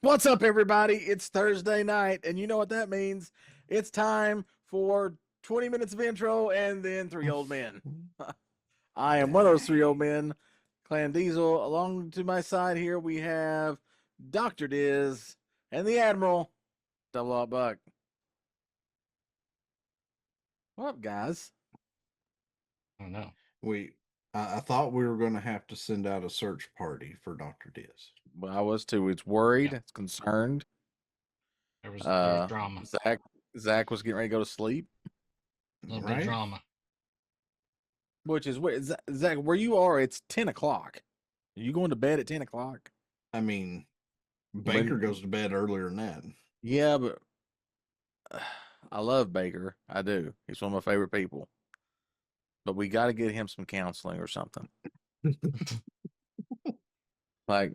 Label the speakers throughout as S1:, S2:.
S1: What's up, everybody? It's Thursday night, and you know what that means. It's time for 20 minutes of intro and then three old men. I am one of those three old men, Clan Diesel. Along to my side here, we have Dr. Diz and the Admiral, Double Up Buck. What up, guys?
S2: I don't know.
S3: I thought we were going to have to send out a search party for Dr. Diz.
S1: Well, I was too. It's worried, it's concerned.
S2: There was drama.
S1: Zach was getting ready to go to sleep.
S2: A little bit of drama.
S1: Which is what Zach, where you are, it's 10 o'clock. Are you going to bed at 10 o'clock?
S3: I mean, Baker goes to bed earlier than that.
S1: Yeah, but I love Baker. I do. He's one of my favorite people. But we got to get him some counseling or something. Like,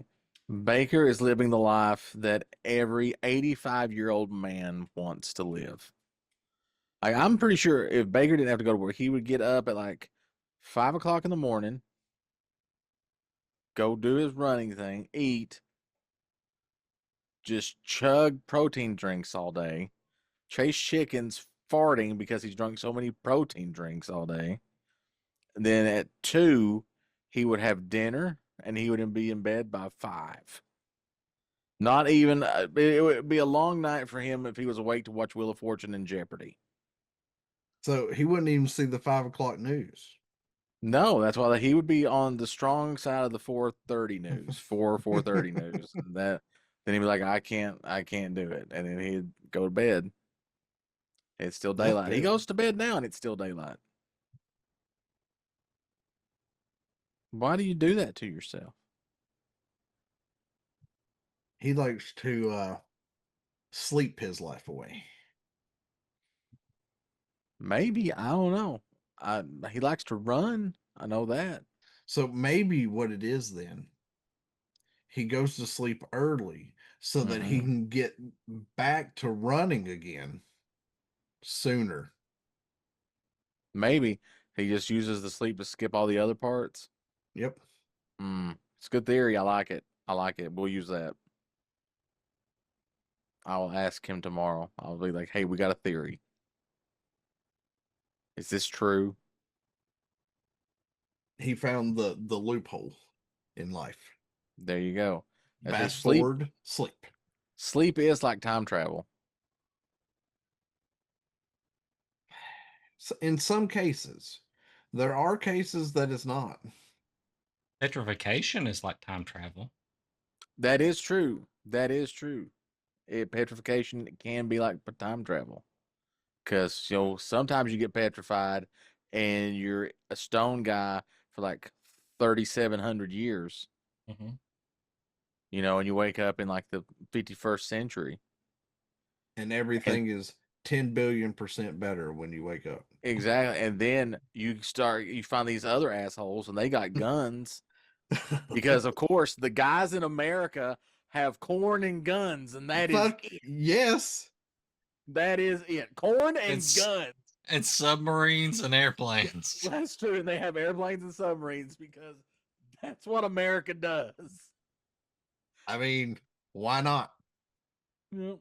S1: Baker is living the life that every 85-year-old man wants to live. Like, I'm pretty sure if Baker didn't have to go to work, he would get up at like 5 o'clock in the morning, go do his running thing, eat, just chug protein drinks all day, chase chickens farting because he's drunk so many protein drinks all day. And then at 2, he would have dinner, and he would be in bed by 5. Not even, it would be a long night for him if he was awake to watch Wheel of Fortune and Jeopardy.
S3: So he wouldn't even see the 5 o'clock news.
S1: No, that's why he would be on the strong side of the 4:30 news, 4:30 news. And then he'd be like, I can't do it. And then he'd go to bed. It's still daylight. He goes to bed now and it's still daylight. Why do you do that to yourself?
S3: He likes to sleep his life away.
S1: Maybe, I don't know. He likes to run. I know that.
S3: So maybe what it is then, he goes to sleep early so that he can get back to running again sooner.
S1: Maybe he just uses the sleep to skip all the other parts.
S3: Yep.
S1: It's a good theory. I like it. We'll use that. I'll ask him tomorrow. I'll be like, hey, we got a theory. Is this true?
S3: He found the loophole in life.
S1: There you go.
S3: Fast forward, sleep.
S1: Sleep is like time travel.
S3: So in some cases, there are cases that it's not.
S2: Petrification is like time travel.
S1: That is true. Petrification can be like time travel. Because, sometimes you get petrified and you're a stone guy for like 3,700 years.
S2: Mm-hmm.
S1: And you wake up in like the 51st century.
S3: And everything is 10 billion% better when you wake up.
S1: Exactly. And then you find these other assholes and they got guns. Because, of course, the guys in America have corn and guns, and that is it.
S3: Yes.
S1: That is it. Corn and guns.
S2: And submarines and airplanes.
S1: That's true. And they have airplanes and submarines because that's what America does.
S3: I mean, why not?
S1: Yep.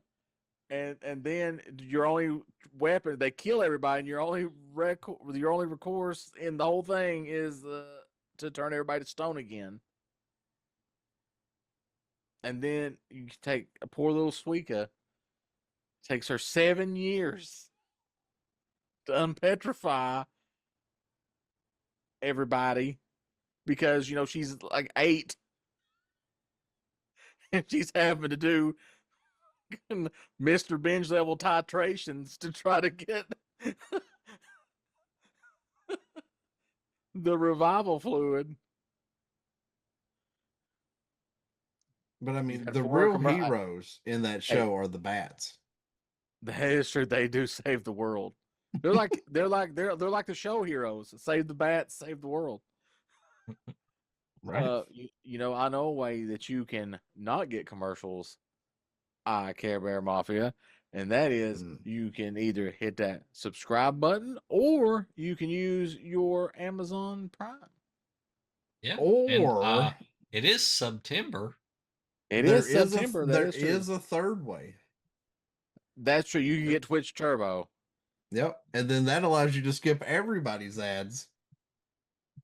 S1: And then your only weapon, they kill everybody, and your only recourse in the whole thing is to turn everybody to stone again. And then you take a poor little Suika. Takes her 7 years to unpetrify everybody because, she's like 8. And she's having to do Mr. Binge level titrations to try to get the revival fluid.
S3: But I mean, the real heroes in that show are the bats.
S1: That is true. They do save the world. They're like the show heroes. Save the bats, save the world.
S3: Right.
S1: I know a way that you can not get commercials. I Care Bear Mafia, and that is you can either hit that subscribe button or you can use your Amazon Prime.
S2: Yeah. Or it is September.
S1: It
S3: There
S1: is
S3: is
S1: September. That
S3: there
S1: is true.
S3: is a third way.
S1: That's true. You can get Twitch Turbo.
S3: Yep, and then that allows you to skip everybody's ads.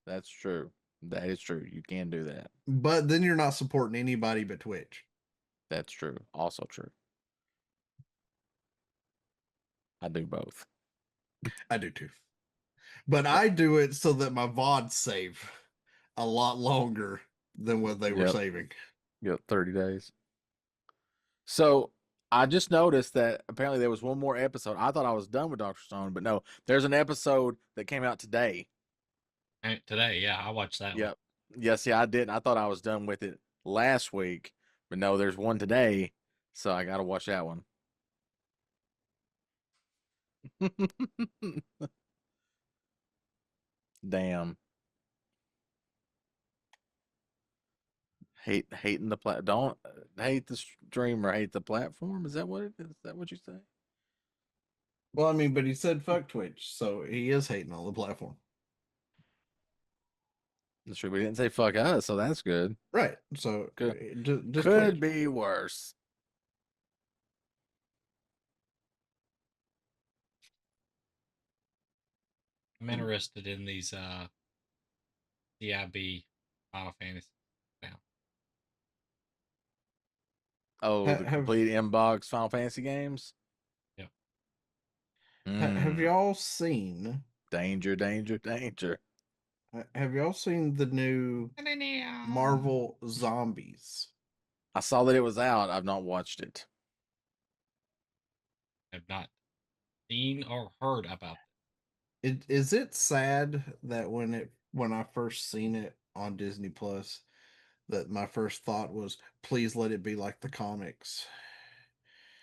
S1: That's true. That is true. You can do that.
S3: But then you're not supporting anybody but Twitch.
S1: That's true. Also true. I do both.
S3: I do too. But I do it so that my VODs save a lot longer than what they were
S1: Yep.
S3: saving.
S1: Yep, 30 days. So I just noticed that apparently there was one more episode. I thought I was done with Dr. Stone, but no, there's an episode that came out today.
S2: Today, yeah, I watched that one.
S1: Yep. Yes, yeah, I didn't. I thought I was done with it last week, but no, there's one today, so I got to watch that one. Damn. Hating the don't hate the streamer, hate the platform. Is that what it is? Is that what you say?
S3: Well, I mean, but he said fuck Twitch, so he is hating on the platform.
S1: That's true. We didn't say fuck us, so that's good.
S3: Right. So
S1: Could
S3: just
S1: could
S3: Twitch.
S1: be worse.
S2: I'm interested in these CIB Final Fantasy now.
S1: Oh, the complete inbox Final Fantasy games?
S2: Yep.
S3: Have y'all seen
S1: Danger, danger, danger.
S3: Have y'all seen the new Marvel Zombies?
S1: I saw that it was out. I've not watched it.
S2: I've not seen or heard about
S3: It is it sad that when I first seen it on Disney Plus, that my first thought was, please let it be like the comics.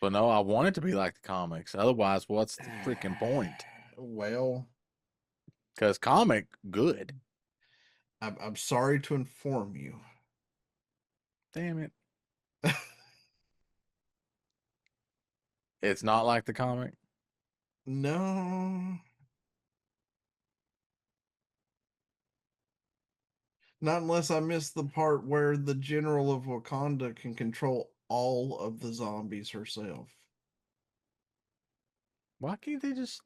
S1: But no, I want it to be like the comics. Otherwise, what's the freaking point?
S3: Well,
S1: Because comic, good.
S3: I'm sorry to inform you.
S1: Damn it. It's not like the comic.
S3: No. Not unless I missed the part where the General of Wakanda can control all of the zombies herself.
S1: Why can't they just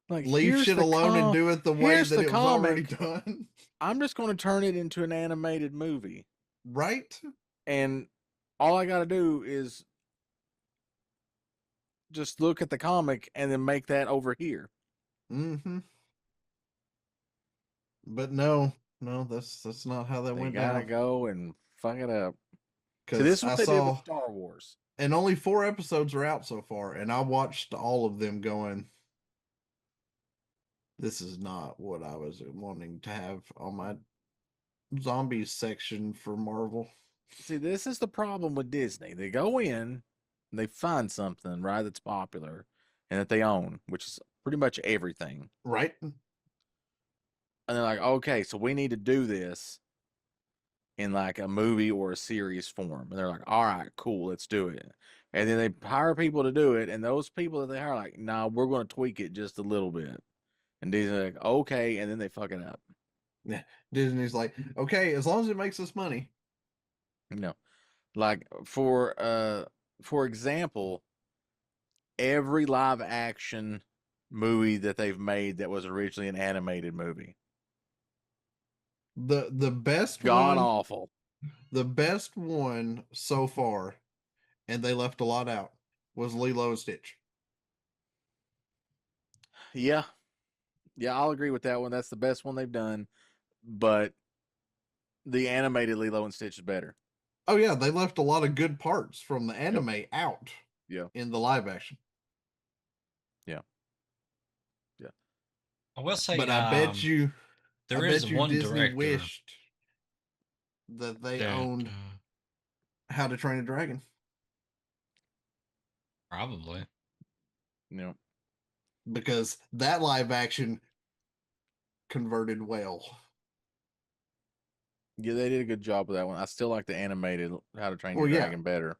S1: like
S3: Leave shit alone and do it the way that it was already done?
S1: I'm just going to turn it into an animated movie.
S3: Right?
S1: And all I got to do is just look at the comic and then make that over here.
S3: Mm-hmm. But no, that's not how that went down.
S1: They gotta go and fuck it up.
S3: Because
S1: so this is what they did with Star Wars.
S3: And only 4 episodes are out so far, and I watched all of them going, this is not what I was wanting to have on my zombies section for Marvel.
S1: See, this is the problem with Disney. They go in and they find something, right, that's popular and that they own, which is pretty much everything.
S3: Right.
S1: And they're like, okay, so we need to do this in like a movie or a series form. And they're like, all right, cool, let's do it. And then they hire people to do it. And those people that they hire, like, nah, we're going to tweak it just a little bit. And Disney's like, okay. And then they fuck it up.
S3: Yeah. Disney's like, okay, as long as it makes us money.
S1: You know, like for example, every live action movie that they've made that was originally an animated movie.
S3: The best
S1: God
S3: one,
S1: awful.
S3: The best one so far, and they left a lot out, was Lilo and Stitch.
S1: Yeah. Yeah, I'll agree with that one. That's the best one they've done. But the animated Lilo and Stitch is better.
S3: Oh yeah, they left a lot of good parts from the anime out.
S1: Yeah.
S3: In the live action.
S1: Yeah. Yeah.
S2: I will say,
S3: but I bet you
S2: there is one
S3: Disney
S2: director
S3: wished that they owned How to Train a Dragon.
S2: Probably.
S1: Yeah.
S3: Because that live action converted well.
S1: Yeah, they did a good job with that one. I still like the animated How to Train Your Dragon better.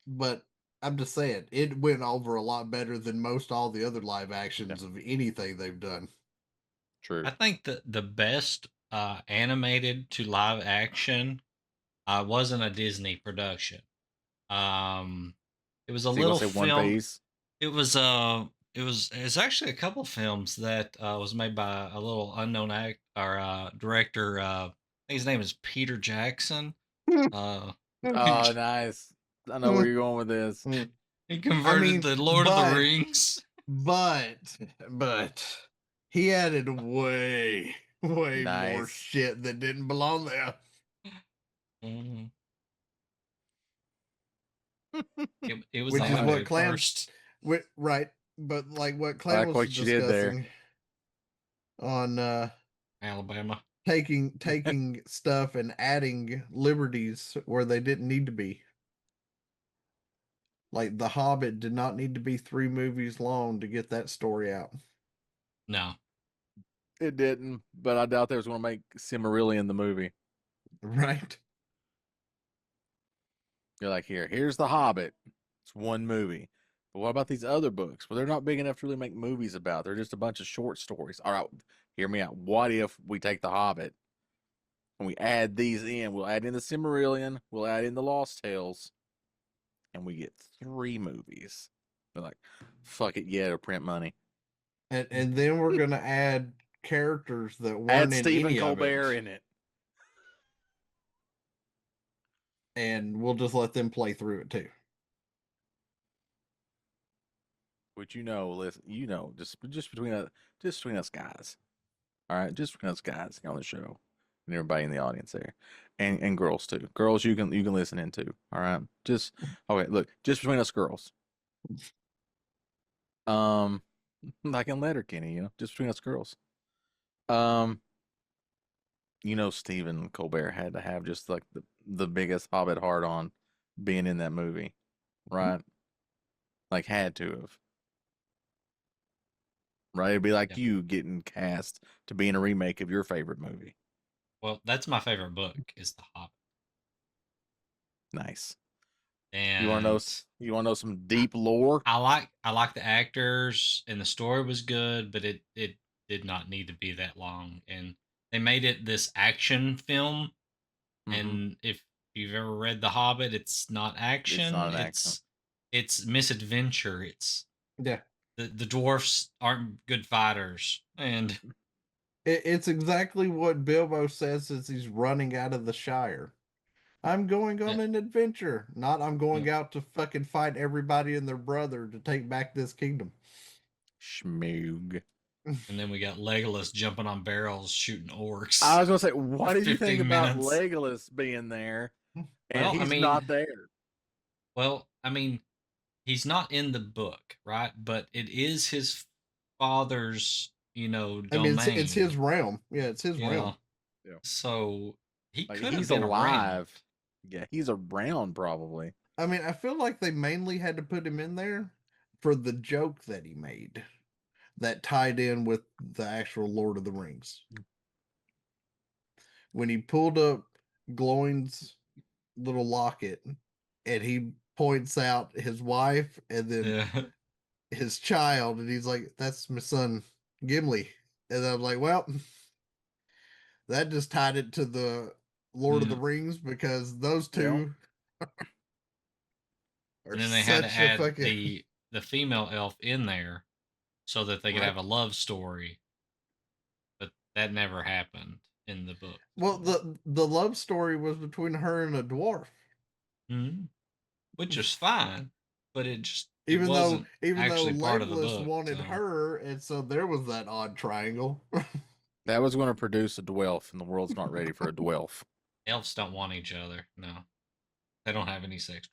S3: But I'm just saying, it went over a lot better than most all the other live actions of anything they've done.
S1: True.
S2: I think the best animated to live action wasn't a Disney production. It was a
S1: So you gonna
S2: little
S1: say One
S2: film.
S1: Piece?
S2: It's actually a couple films that was made by a little unknown director. I think his name is Peter Jackson. Uh,
S1: Oh, nice. I know where you're going with this.
S2: he
S3: I
S2: converted
S3: mean,
S2: the Lord of the
S3: but
S2: Rings.
S3: but he added way more
S1: Nice.
S3: shit that didn't belong there.
S2: Mhm. It was
S3: Which is
S2: on
S3: what
S2: at
S3: Clam,
S2: first.
S3: right? But like what
S1: I
S3: Clam
S1: like
S3: was
S1: what you did there.
S3: discussing on
S2: Alabama.
S3: taking stuff and adding liberties where they didn't need to be. Like The Hobbit did not need to be 3 movies long to get that story out.
S2: No.
S1: It didn't, but I doubt they was going to make Silmarillion the movie.
S3: Right?
S1: You're like, here's The Hobbit. It's one movie. But what about these other books? Well, they're not big enough to really make movies about. They're just a bunch of short stories. All right, hear me out. What if we take The Hobbit and we add these in? We'll add in the Silmarillion. We'll add in the Lost Tales. And we get 3 movies. They're like, fuck it, yeah, to print money.
S3: And then we're gonna add characters that weren't
S1: Add
S3: in
S1: Stephen
S3: any
S1: Colbert
S3: of it,
S1: in it.
S3: and we'll just let them play through it too.
S1: Which listen, just between us guys. All right, just between us guys on the show, and everybody in the audience there, and girls too. Girls, you can listen in too. All right, just okay. Look, just between us girls. Like in Letterkenny, just between us girls. Um, Stephen Colbert had to have just like the biggest Hobbit heart on being in that movie, right? Like had to have. Right? It'd be like
S2: Yeah.
S1: you getting cast to be in a remake of your favorite movie.
S2: Well, that's my favorite book is The Hobbit.
S1: Nice. You want to know?
S2: And
S1: You want to know some deep lore?
S2: I like the actors and the story was good, but it did not need to be that long. And they made it this action film. And if you've ever read The Hobbit, it's not
S1: It's not
S2: action.
S1: an action.
S2: It's misadventure. It's
S3: Yeah,
S2: the dwarfs aren't good fighters, and
S3: it's exactly what Bilbo says as he's running out of the Shire. I'm going on an adventure, not I'm going out to fucking fight everybody and their brother to take back this kingdom.
S1: Schmoog.
S2: and then we got Legolas jumping on barrels shooting orcs.
S1: I was gonna say, what did you think
S2: 15
S1: about
S2: minutes.
S1: Legolas being there? And
S2: Well,
S1: he's not there.
S2: Well, I mean, he's not in the book, right? But it is his father's, domain.
S3: I mean, it's his realm. Yeah, it's his
S2: you
S3: realm.
S2: know. So he
S1: Like
S2: could have
S1: he's
S2: been
S1: alive.
S2: around.
S1: Yeah, he's around probably.
S3: I mean, I feel like they mainly had to put him in there for the joke that he made that tied in with the actual Lord of the Rings. When he pulled up Glowing's little locket and he points out his wife and then
S2: Yeah.
S3: his child, and he's like, "That's my son Gimli." And I'm like, well, that just tied it to the Lord of the Rings because those two are
S2: And then they had to
S3: such a
S2: add
S3: fucking
S2: the female elf in there so that they could
S3: right.
S2: have a love story. But that never happened in the book.
S3: Well, the love story was between her and a dwarf.
S2: Which is fine, but it
S3: Even though
S2: wasn't actually part of the
S3: Legolas
S2: book.
S3: wanted
S2: So.
S3: her, and so there was that odd triangle.
S1: That was going to produce a dwelf, and the world's not ready for a dwelf.
S2: Elves don't want each other. No, they don't have any sex.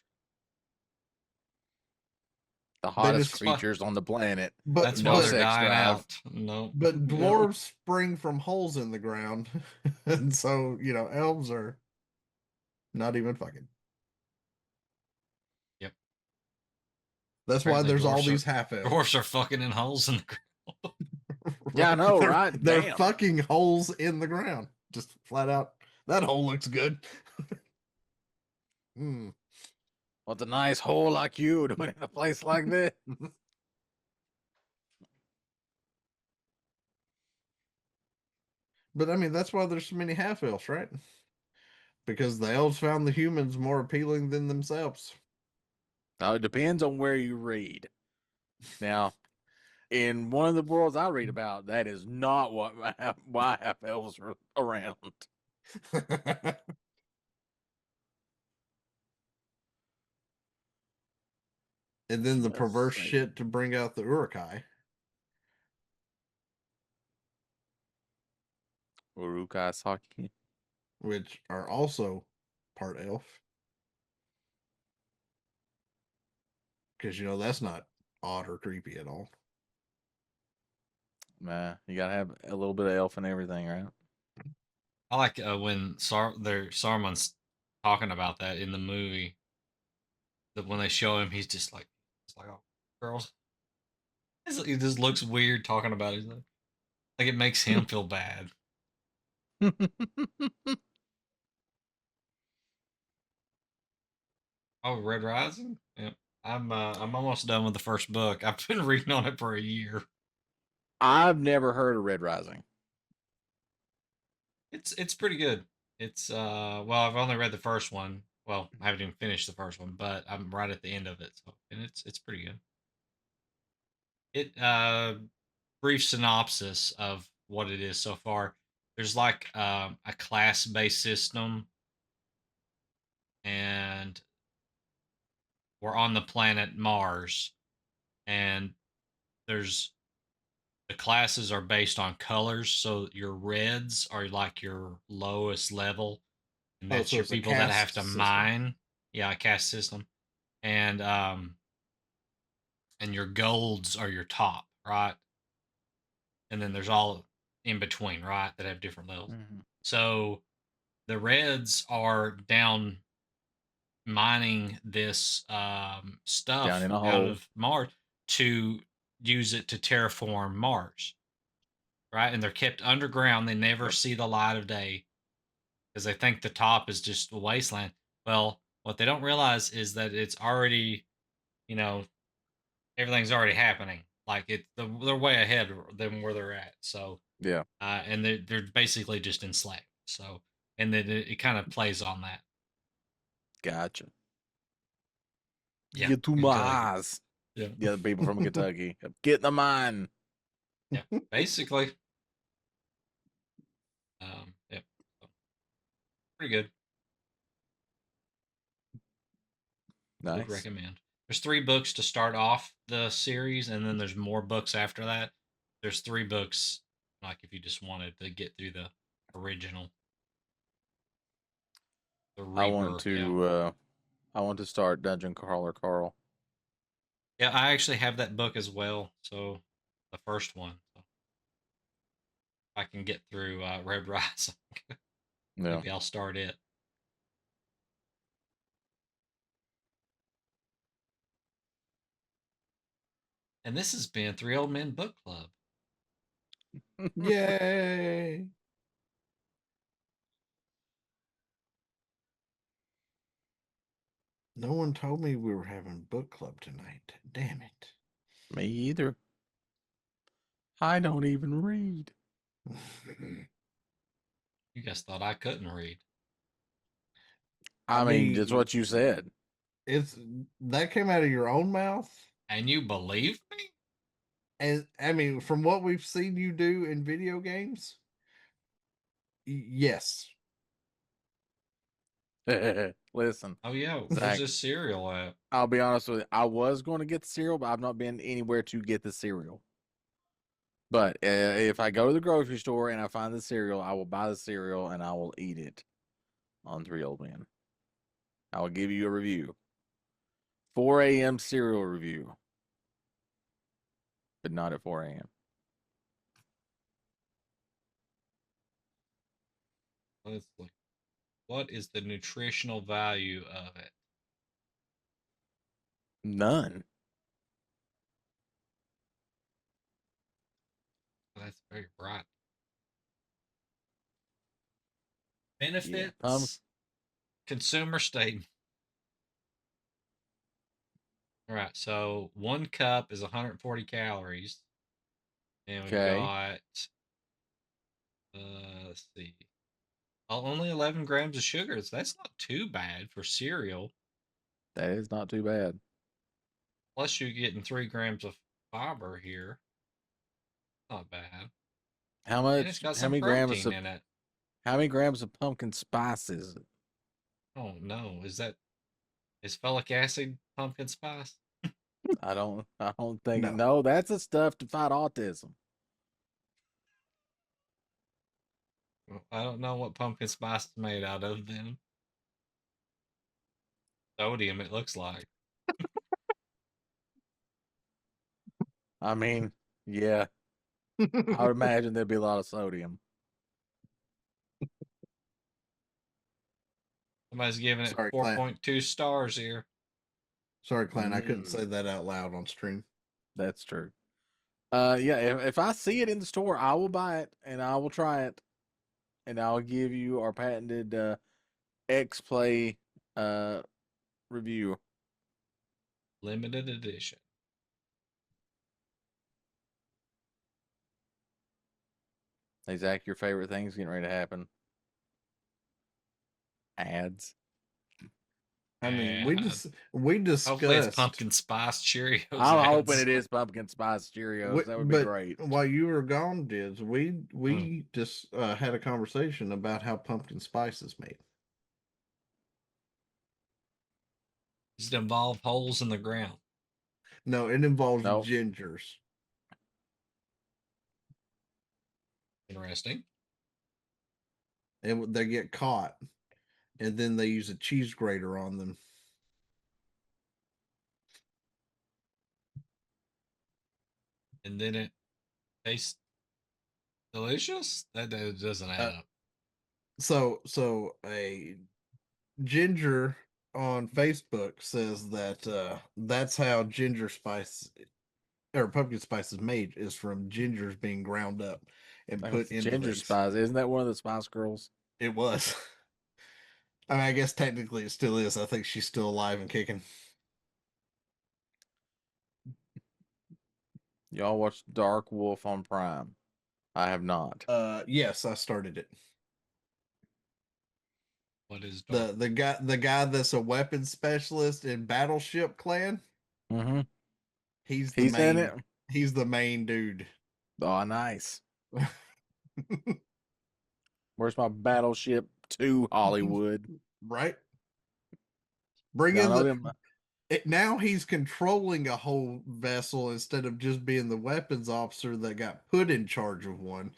S1: The hottest creatures on the planet.
S3: But
S2: that's why they're dying out. No,
S3: but dwarves spring from holes in the ground, and so elves are not even fucking.
S2: Yep.
S3: That's why there's all these half elves.
S2: Dwarfs are fucking in holes in the ground.
S1: Yeah, I know, right?
S3: They're
S1: Damn.
S3: fucking holes in the ground. Just flat out. That hole looks good.
S1: What's a nice hole like you doing in a place like this?
S3: But I mean, that's why there's so many half elves, right? Because the elves found the humans more appealing than themselves.
S1: Now, it depends on where you read. Now, in one of the worlds I read about, that is not why half elves are around.
S3: And then the
S1: Let's
S3: perverse
S1: see.
S3: shit to bring out the urukai.
S1: Urukai Saki.
S3: Which are also part elf. Because, that's not odd or creepy at all.
S1: Nah, you gotta have a little bit of elf and everything, right?
S2: I like when Saruman's talking about that in the movie. That when they show him, he's like, oh, girls. He just looks weird talking about it. Like it makes him feel bad. Oh, Red Rising. Yeah, I'm almost done with the first book. I've been reading on it for a year.
S1: I've never heard of Red Rising.
S2: It's pretty good. It's well, I've only read the first one. Well, I haven't even finished the first one, but I'm right at the end of it. So, and it's pretty good. It brief synopsis of what it is so far. There's like a class based system, and we're on the planet Mars, and there's the classes are based on colors. So your reds are like your lowest level, and
S3: Oh,
S2: that's
S3: so
S2: your
S3: it's a
S2: people that have
S3: caste
S2: to
S3: system.
S2: mine. Yeah, a caste system, and your golds are your top, right? And then there's all in between, right? That have different levels.
S1: Mm-hmm.
S2: So the reds are down mining this
S1: Down
S2: stuff
S1: in a
S2: out
S1: hole.
S2: of Mars to use it to terraform Mars, right? And they're kept underground. They never see the light of day because they think the top is just a wasteland. Well, what they don't realize is that it's already, you know, everything's already happening. Like they're way ahead than where they're at. So,
S1: Yeah.
S2: and they're basically just enslaved. So, and then it kind of plays on that.
S1: Gotcha.
S2: Yeah,
S1: Get to my
S2: Kentucky.
S1: eyes.
S2: Yeah,
S1: The other people from Kentucky. Get in the mine.
S2: yeah, basically. Yeah, so, pretty good. Would
S1: Nice.
S2: recommend. There's 3 books to start off the series, and then there's more books after that. There's 3 books, like if you just wanted to get through the original, the
S1: I want
S2: rebirth. Yeah,
S1: to I want to start Dungeon Crawler Carl.
S2: yeah. I actually have that book as well. So the first one, so I can get through Red Rising.
S1: Yeah.
S2: Maybe I'll start it. And this has been 3 Old Men Book Club.
S3: Yay! No one told me we were having book club tonight. Damn it.
S1: Me either. I don't even read.
S2: You guys thought I couldn't read.
S1: I mean, that's what you said.
S3: It's that came out of your own mouth.
S2: And you believe me?
S3: And I mean, from what we've seen you do in video games, yes.
S1: Listen.
S2: Oh yeah,
S1: Zach,
S2: where's this cereal at?
S1: I'll be honest with you. I was going to get the cereal, but I've not been anywhere to get the cereal. But if I go to the grocery store and I find the cereal, I will buy the cereal and I will eat it on 3 Old Men. I will give you a review. 4 a.m. cereal review. But not at 4 a.m.
S2: Let's look. What is the nutritional value of it?
S1: None.
S2: That's very bright.
S1: Yeah.
S2: Benefits. Consumer statement. All right, so 1 cup is 140 calories, and we've
S1: Okay.
S2: got let's see, only 11 grams of sugar. So that's not too bad for cereal.
S1: That is not too bad.
S2: Plus, you're getting 3 grams of fiber here. Not bad.
S1: How
S2: And it's
S1: much?
S2: got
S1: How
S2: some
S1: many grams
S2: protein
S1: of?
S2: in it.
S1: How many grams of pumpkin spice is it?
S2: Oh no, is folic acid pumpkin spice?
S1: I don't. I don't think.
S3: No.
S1: No, that's the stuff to fight autism.
S2: Well, I don't know what pumpkin spice is made out of then. Sodium, it looks like.
S1: I mean, yeah, I would imagine there'd be a lot of sodium.
S2: Somebody's giving it
S3: Sorry, Clint.
S2: 4.2 stars here.
S3: Sorry, Clint. I couldn't
S1: Mm.
S3: say that out loud on stream.
S1: That's true. Yeah, if I see it in the store, I will buy it and I will try it, and I'll give you our patented X Play review.
S2: Limited edition.
S1: Hey Zach, your favorite thing's getting ready to happen. Ads.
S3: I mean,
S2: Ads.
S3: we
S2: Hopefully it's
S3: discussed.
S2: pumpkin spice Cheerios.
S1: I'm
S2: ads.
S1: hoping it is pumpkin spice Cheerios. That would be
S3: But
S1: great.
S3: while you were gone, Dids, we just had a conversation about how pumpkin spice is made.
S2: Does it involve holes in the ground?
S3: No, it involves
S1: Nope.
S3: gingers.
S2: Interesting.
S3: And they get caught, and then they use a cheese grater on them.
S2: And then it tastes delicious? That doesn't add up.
S3: So a ginger on Facebook says that that's how ginger spice or pumpkin spice is made, is from gingers being ground up and
S1: Like
S3: put into
S1: ginger
S3: things.
S1: spice. Isn't that one of the Spice Girls?
S3: It was. I mean, I guess technically it still is. I think she's still alive and kicking.
S1: Y'all watch Dark Wolf on Prime? I have not.
S3: Yes, I started it.
S2: What is dark?
S3: The guy that's a weapons specialist in Battleship Clan.
S1: Mm-hmm.
S3: He's the
S1: He's
S3: main.
S1: in it.
S3: He's the main dude.
S1: Oh, nice. Where's my Battleship 2 Hollywood?
S3: Right. Bring
S1: Y'all
S3: in
S1: know
S3: the.
S1: them.
S3: Now he's controlling a whole vessel instead of just being the weapons officer that got put in charge of one.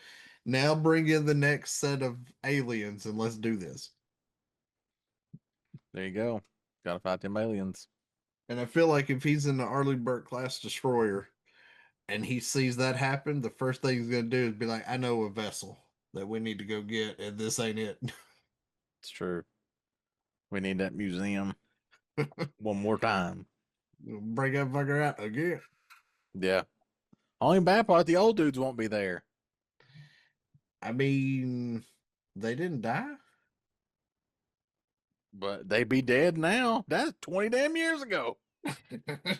S3: Now bring in the next set of aliens and let's do this.
S1: There you go. Gotta fight them aliens.
S3: And I feel like if he's in the Arleigh class destroyer and he sees that happen, the first thing he's going to do is be like, I know a vessel that we need to go get, and this ain't it.
S1: It's true. We need that museum one more time.
S3: Bring that fucker out again.
S1: Yeah. Only bad part, the old dudes won't be there.
S3: I mean, they didn't die.
S1: But they be dead now. That's 20 damn years ago.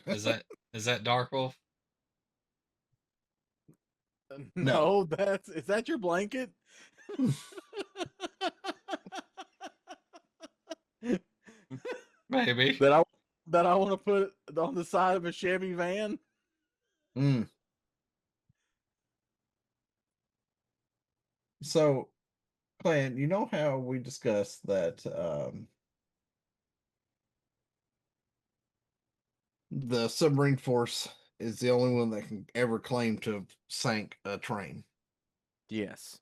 S2: Is that Dark Wolf?
S1: No, is that your blanket?
S2: Maybe.
S1: that I want to put on the side of a Chevy van?
S3: Mm. So, Clan, you know how we discussed that the submarine force is the only one that can ever claim to have sank a train?
S1: Yes.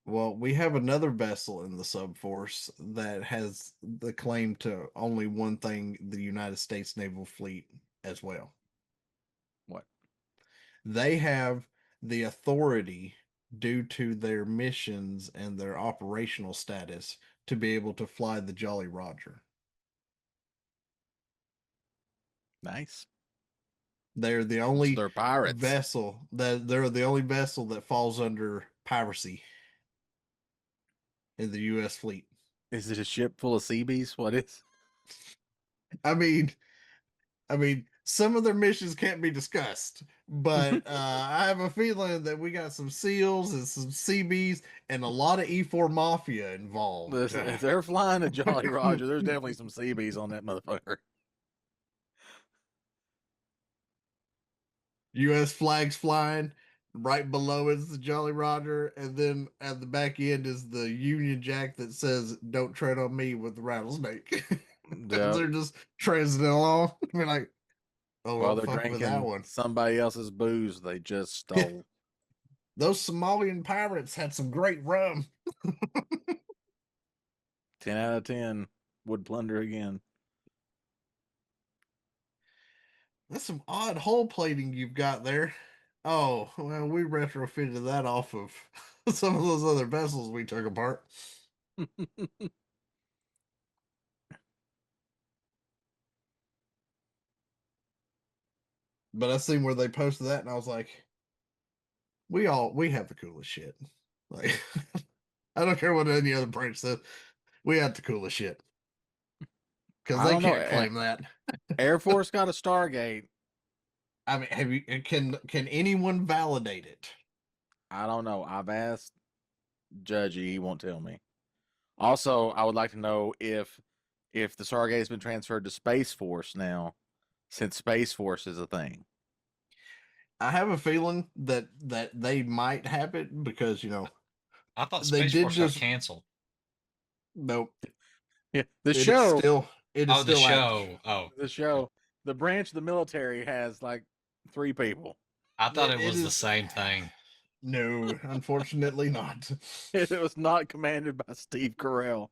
S3: Well, we have another vessel in the subforce that has the claim to only one thing, the United States Naval Fleet as well.
S1: What?
S3: They have the authority, due to their missions and their operational status, to be able to fly the Jolly Roger.
S1: Nice.
S3: They're the only
S1: They're pirates.
S3: vessel that falls under piracy in the U.S. fleet.
S1: Is it a ship full of Seabees? What is?
S3: I mean, some of their missions can't be discussed, but I have a feeling that we got some SEALs and some CBs and a lot of E4 Mafia involved.
S1: Listen, if they're flying a Jolly Roger, there's definitely some Seabees on that motherfucker.
S3: U.S. flags flying. Right below is the Jolly Roger, and then at the back end is the Union Jack that says "Don't tread on me" with the rattlesnake.
S1: Yep.
S3: They're just transiting along. I mean, like, oh,
S1: While
S3: well,
S1: they're
S3: fuck with that
S1: drinking
S3: one.
S1: somebody else's booze they just stole.
S3: Those Somalian pirates had some great rum.
S1: 10 out of 10 would plunder again.
S3: That's some odd hull plating you've got there. Oh, well, we retrofitted that off of some of those other vessels we took apart. But I seen where they posted that, and I was like, we have the coolest shit. Like, I don't care what any other branch says. We have the coolest shit because
S1: I
S3: they
S1: don't know.
S3: can't claim that.
S1: Air Force got a Stargate.
S3: I mean, have you? Can anyone validate it?
S1: I don't know. I've asked Judgy, he won't tell me. Also, I would like to know if the Stargate has been transferred to Space Force now, since Space Force is a thing.
S3: I have a feeling that they might have it because
S2: I thought
S3: they
S2: Space
S3: did
S2: Force got
S3: just
S2: canceled.
S3: nope.
S1: Yeah,
S3: It is still
S2: Oh, the
S3: active.
S2: show. Oh,
S1: the show, the branch of the military has like 3 people.
S2: I thought it
S3: It
S2: was the
S3: is
S2: same thing.
S3: no, unfortunately not.
S1: It was not commanded by Steve Carell.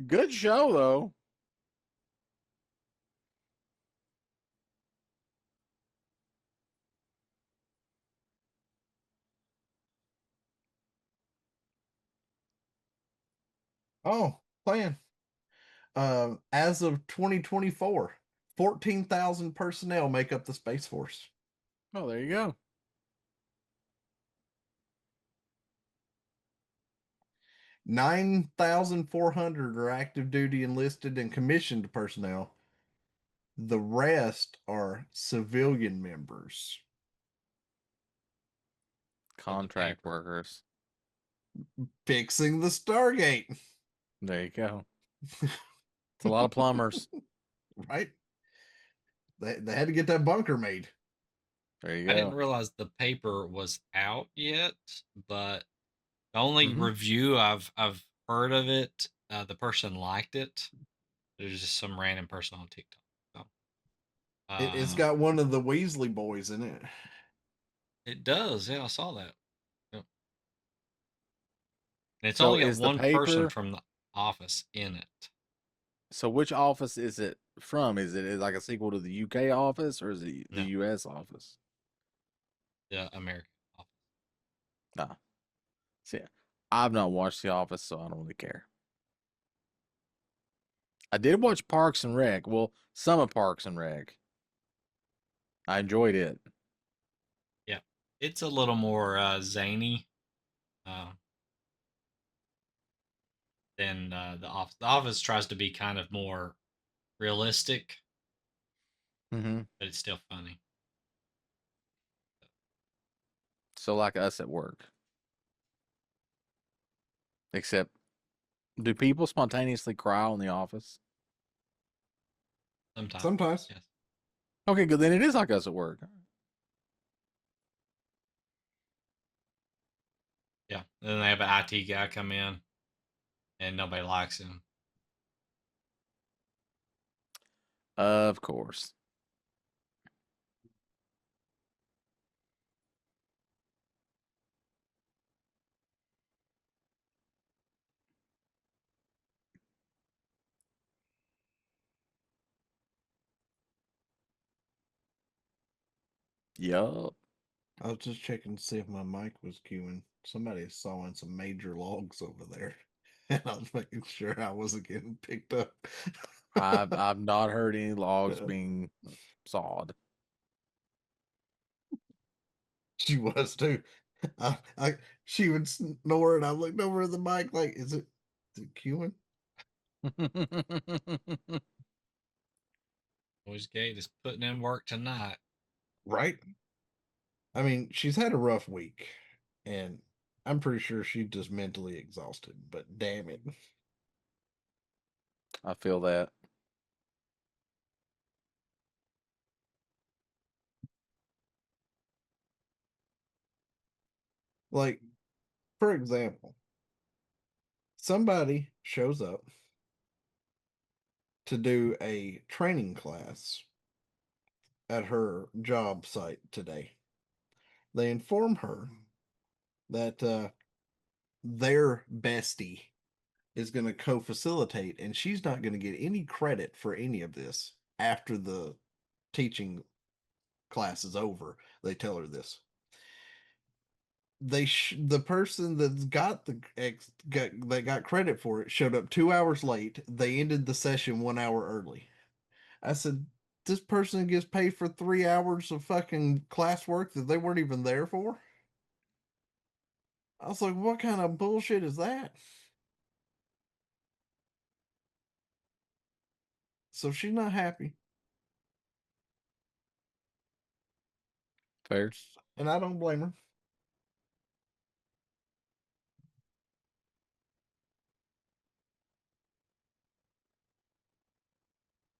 S1: Good show though.
S3: Oh, plan. As of 2024, 14,000 personnel make up the Space Force.
S1: Oh, there you go.
S3: 9,400 are active duty enlisted and commissioned personnel. The rest are civilian members.
S2: Of the
S1: Contract
S2: paper.
S1: workers.
S3: Fixing the Stargate.
S1: There you go. It's a lot of plumbers.
S3: Right? They had to get that bunker made.
S1: There you
S2: I didn't
S1: go.
S2: realize the paper was out yet, but the only
S1: Mhm.
S2: review I've heard of it, the person liked it. There's just some random person on TikTok. So,
S3: It's got one of the Weasley boys in it.
S2: it does. Yeah, I saw that. Yep. And it's
S1: So
S2: only got
S1: is the
S2: one person
S1: paper,
S2: from the office in it.
S1: so which office is it from? Is it like a sequel to the UK office or is it the
S2: No,
S1: US office?
S2: the American office.
S1: Nah. See, I've not watched The Office, so I don't really care. I did watch Parks and Rec. Well, some of Parks and Rec. I enjoyed it.
S2: Yeah, it's a little more zany uh, than the office. The office tries to be kind of more realistic,
S1: Mm-hmm.
S2: but it's still funny.
S1: So like us at work. Except, do people spontaneously cry on The Office?
S2: Sometimes,
S3: Sometimes.
S2: yes,
S1: Okay, good. Then it is like us at work.
S2: yeah. And then they have an IT guy come in, and nobody likes him.
S1: Of course. Yup.
S3: I was just checking to see if my mic was queuing. Somebody sawing some major logs over there. And I was making sure I wasn't getting picked up.
S1: I've not heard any logs being sawed.
S3: She was too. She would snore and I looked over at the mic like, is it queuing?
S2: Boys Gate is putting in work tonight.
S3: Right? I mean, she's had a rough week and I'm pretty sure she's just mentally exhausted, but damn it.
S1: I feel that.
S3: Like, for example, somebody shows up to do a training class at her job site today. They inform her that their bestie is going to co-facilitate, and she's not going to get any credit for any of this after the teaching class is over. They tell her this. The person that's got that got credit for it showed up 2 hours late. They ended the session 1 hour early. I said, this person gets paid for 3 hours of fucking classwork that they weren't even there for. I was like, what kind of bullshit is that? So she's not happy.
S1: Fair.
S3: And I don't blame her.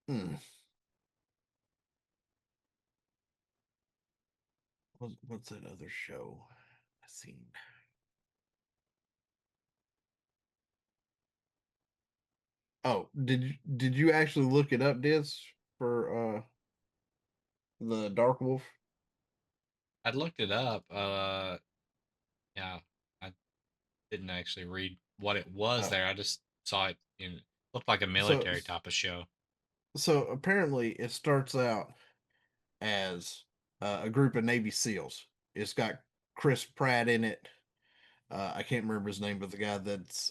S3: Hmm. What's that other show I seen? Oh, did you actually look it up, Diz, for the Dark Wolf?
S2: I looked it up. Yeah, I didn't actually read what it was
S3: Oh,
S2: there. I just saw it. Looked like a
S3: so
S2: military type of show.
S3: so apparently it starts out as a group of Navy SEALs. It's got Chris Pratt in it. I can't remember his name, but the guy that's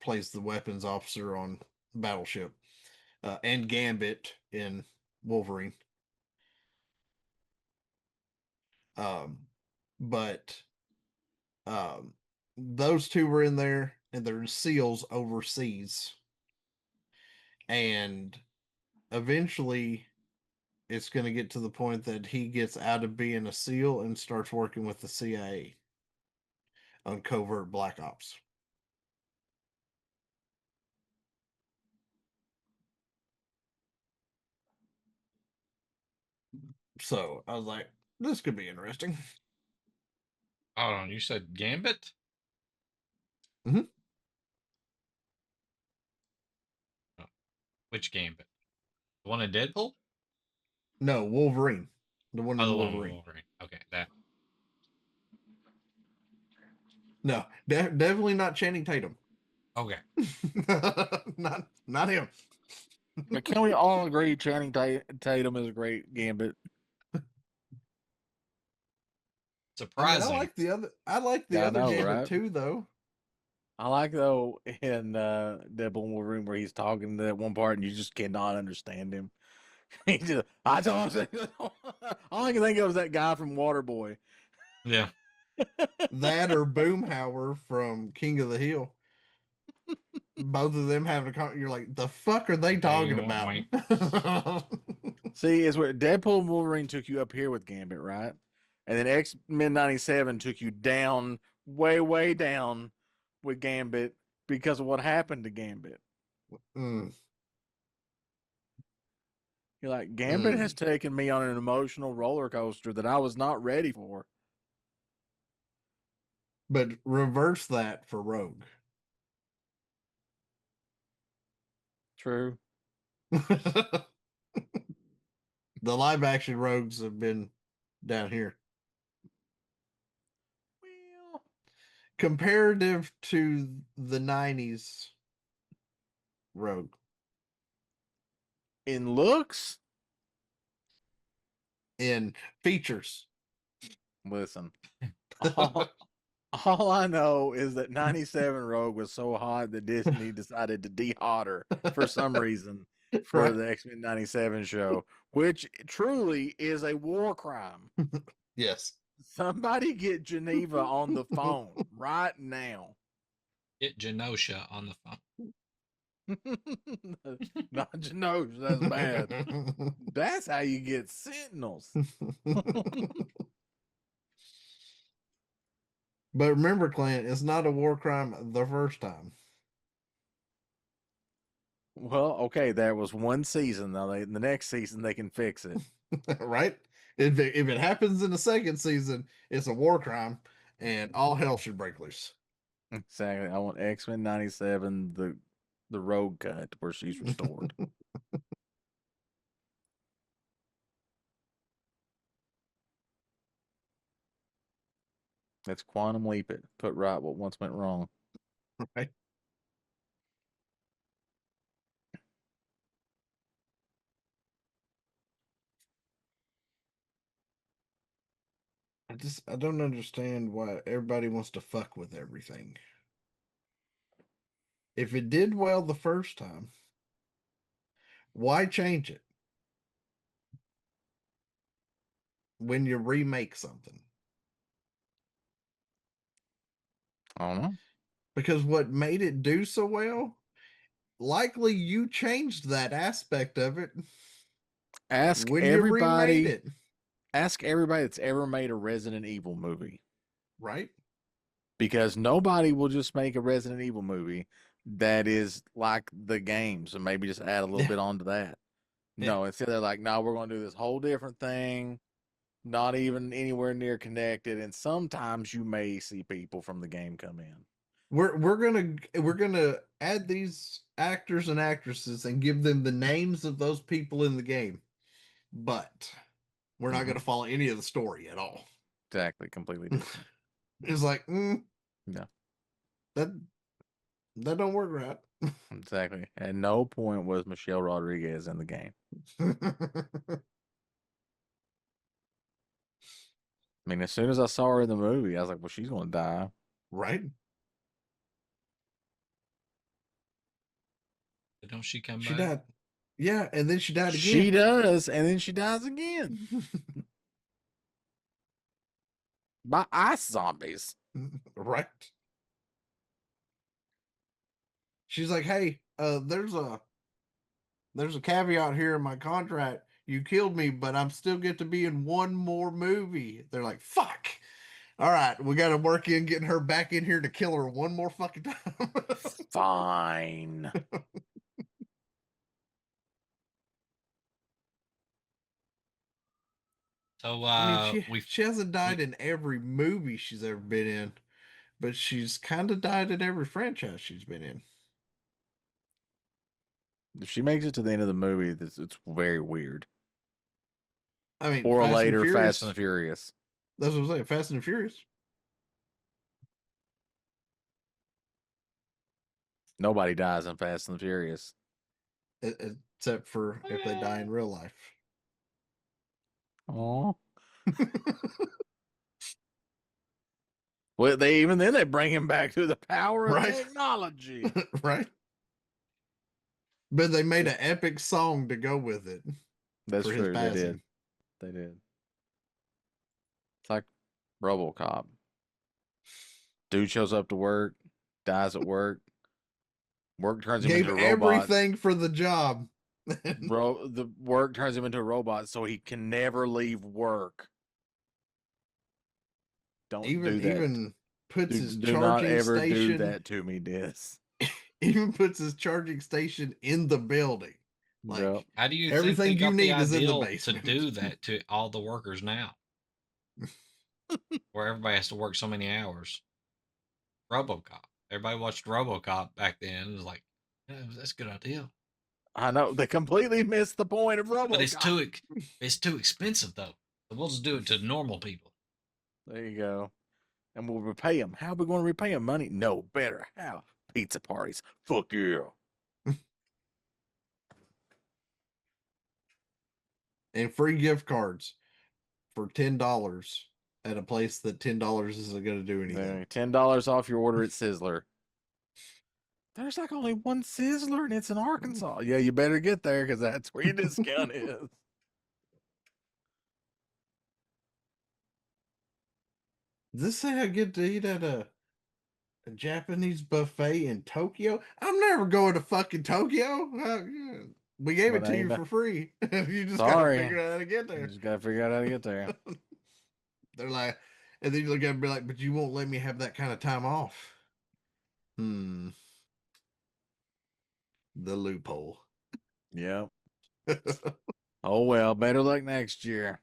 S3: plays the weapons officer on Battleship, and Gambit in Wolverine. Um, but those two were in there, and they're SEALs overseas, and eventually it's going to get to the point that he gets out of being a SEAL and starts working with the CIA on covert black ops. So I was like, this could be interesting.
S2: Hold on, you said Gambit?
S3: Mhm.
S2: Oh, which Gambit? The one in Deadpool?
S3: No, Wolverine. The one
S2: Oh,
S3: in
S2: the one with
S3: Wolverine.
S2: Wolverine. Okay, that.
S3: No, definitely not Channing Tatum.
S2: Okay.
S3: not him.
S1: But can we all agree Channing Tatum is a great Gambit?
S3: I mean,
S2: Surprising.
S3: I like the
S1: Yeah, I
S3: other
S1: know,
S3: Gambit
S1: right?
S3: too, though.
S1: I like though in Deadpool and Wolverine where he's talking to that one part and you just cannot understand him. He just, I told him, all I can think of is that guy from Waterboy.
S2: Yeah.
S3: That or Boomhauer from King of the Hill. Both of them having you're like, the fuck are they
S2: They
S3: talking
S2: want
S3: about?
S2: me.
S1: See, it's where Deadpool and Wolverine took you up here with Gambit, right? And then X-Men 97 took you down, way, way down with Gambit because of what happened to Gambit.
S3: Mm,
S1: You're like, Gambit has
S3: mm.
S1: taken me on an emotional roller coaster that I was not ready for.
S3: But reverse that for Rogue.
S1: True.
S3: The live action Rogues have been down here.
S1: Well,
S3: Comparative to the 90s Rogue.
S1: in looks,
S3: In features.
S1: listen, all, all I know is that 97 Rogue was so hot that Disney decided to de-hot her for some reason for
S3: Right?
S1: the X-Men 97 show, which truly is a war crime.
S3: Yes.
S1: Somebody get Geneva on the phone right now.
S2: Get Genosha on the phone.
S1: Not Genosha, that's bad. That's how you get Sentinels.
S3: But remember, Clint, it's not a war crime the first time.
S1: Well, okay, there was one season. Now, the next season they can fix it.
S3: Right? If it happens in the second season, it's a war crime. and all hell should break loose.
S1: Exactly. I want X-Men 97, the road cut where she's restored. Let's quantum leap it. Put right what once went wrong.
S3: Right. I don't understand why everybody wants to fuck with everything. If it did well the first time, why change it when you remake something?
S1: I don't know.
S3: Because what made it do so well, likely you changed that aspect of it
S1: Ask
S3: when you remade
S1: everybody.
S3: it.
S1: Ask everybody that's ever made a Resident Evil movie.
S3: Right?
S1: Because nobody will just make a Resident Evil movie that is like the games and maybe just add a little bit onto that. No, instead they're like, no, we're going to do this whole different thing, not even anywhere near connected. And sometimes you may see people from the game come in.
S3: We're gonna add these actors and actresses and give them the names of those people in the game, but we're not gonna follow any of the story at all.
S1: Exactly, completely different.
S3: It's like,
S1: no,
S3: that don't work right.
S1: Exactly. At no point was Michelle Rodriguez in the game. I mean, as soon as I saw her in the movie, I was like, well, she's going to die.
S3: Right?
S2: But don't she come
S3: She
S2: back?
S3: died. Yeah, and then she died again.
S1: She does, and then she dies again. By ice zombies.
S3: Right? She's like, hey, there's a caveat here in my contract. You killed me, but I'm still get to be in one more movie. They're like, fuck. All right, we got to work in getting her back in here to kill her one more fucking time.
S1: Fine.
S2: So
S3: I mean, she hasn't died in every movie she's ever been in, but she's kind of died in every franchise she's been in.
S1: If she makes it to the end of the movie, it's very weird.
S3: I mean,
S1: Or
S3: Fast
S1: later,
S3: and Furious,
S1: Fast and the Furious.
S3: That's what I'm saying. Fast and the Furious.
S1: Nobody dies in Fast and the Furious.
S3: Except for if they die in real life.
S1: Oh. Well, they bring him back to the power of technology.
S3: Right. But they made an epic song to go with it.
S1: That's true. They did. They did. It's like RoboCop. Dude shows up to work, dies at work. Work turns him into a robot.
S3: Everything for the job.
S1: The work turns him into a robot, so he can never leave work. Don't do that.
S3: Even puts his
S1: do
S3: charging
S1: not ever
S3: station.
S1: Do that to me, Dis.
S3: Even puts his charging station in the building. Like,
S1: yep.
S2: How do you
S3: everything
S2: think they
S3: you
S2: got
S3: need
S2: the
S3: is in the
S2: ideal
S3: basement
S2: to do that to all the workers now? Where everybody has to work so many hours. RoboCop. Everybody watched RoboCop back then. It was like, yeah, that's a good idea.
S1: I know they completely missed the point of RoboCop.
S2: But it's too expensive though. So we'll just do it to normal people.
S1: There you go. And we'll repay them. How are we going to repay them? Money? No, better. How? Pizza parties. Fuck yeah.
S3: And free gift cards for $10 at a place that $10 isn't going to do anything.
S1: $10 off your order at Sizzler. There's like only one Sizzler and it's in Arkansas. Yeah, you better get there because that's where your discount is.
S3: Does this say I get to eat at a Japanese buffet in Tokyo? I'm never going to fucking Tokyo. We gave it to you for free. You just got to figure out how to get there.
S1: You just got to figure out how to get there.
S3: They're like, and then you look at it and be like, but you won't let me have that kind of time off. The loophole.
S1: Yep. Oh, well, better luck next year.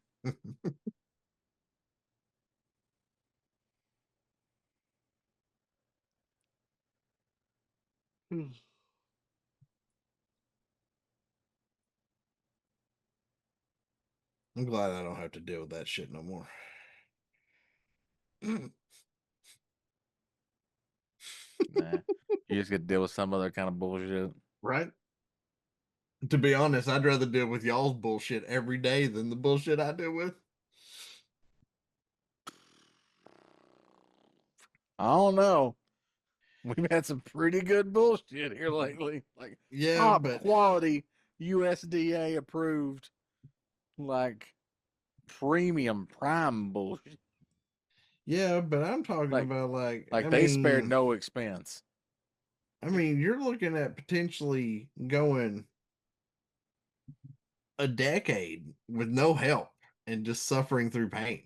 S3: I'm glad I don't have to deal with that shit no more.
S1: Nah, you just get to deal with some other kind of bullshit.
S3: Right? To be honest, I'd rather deal with y'all's bullshit every day than the bullshit I deal with.
S1: I don't know. We've had some pretty good bullshit here lately. Like
S3: Yeah,
S1: top
S3: but
S1: quality USDA approved, like premium prime bullshit.
S3: yeah, but I'm talking
S1: Like
S3: about like
S1: they spared no expense.
S3: I mean, you're looking at potentially going a decade with no help and just suffering through pain.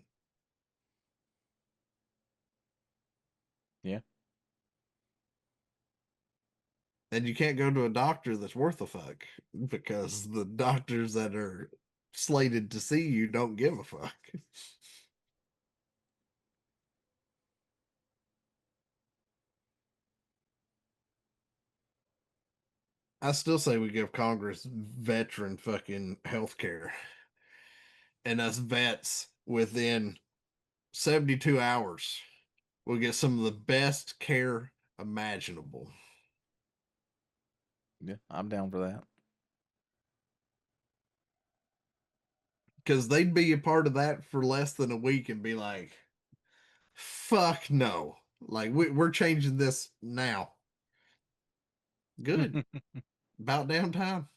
S1: Yeah.
S3: And you can't go to a doctor that's worth a fuck because the doctors that are slated to see you don't give a fuck. I still say we give Congress veteran fucking health care. And us vets within 72 hours will get some of the best care imaginable.
S1: Yeah, I'm down for that.
S3: Because they'd be a part of that for less than a week and be like, fuck no. Like, we're changing this now. Good. About damn time.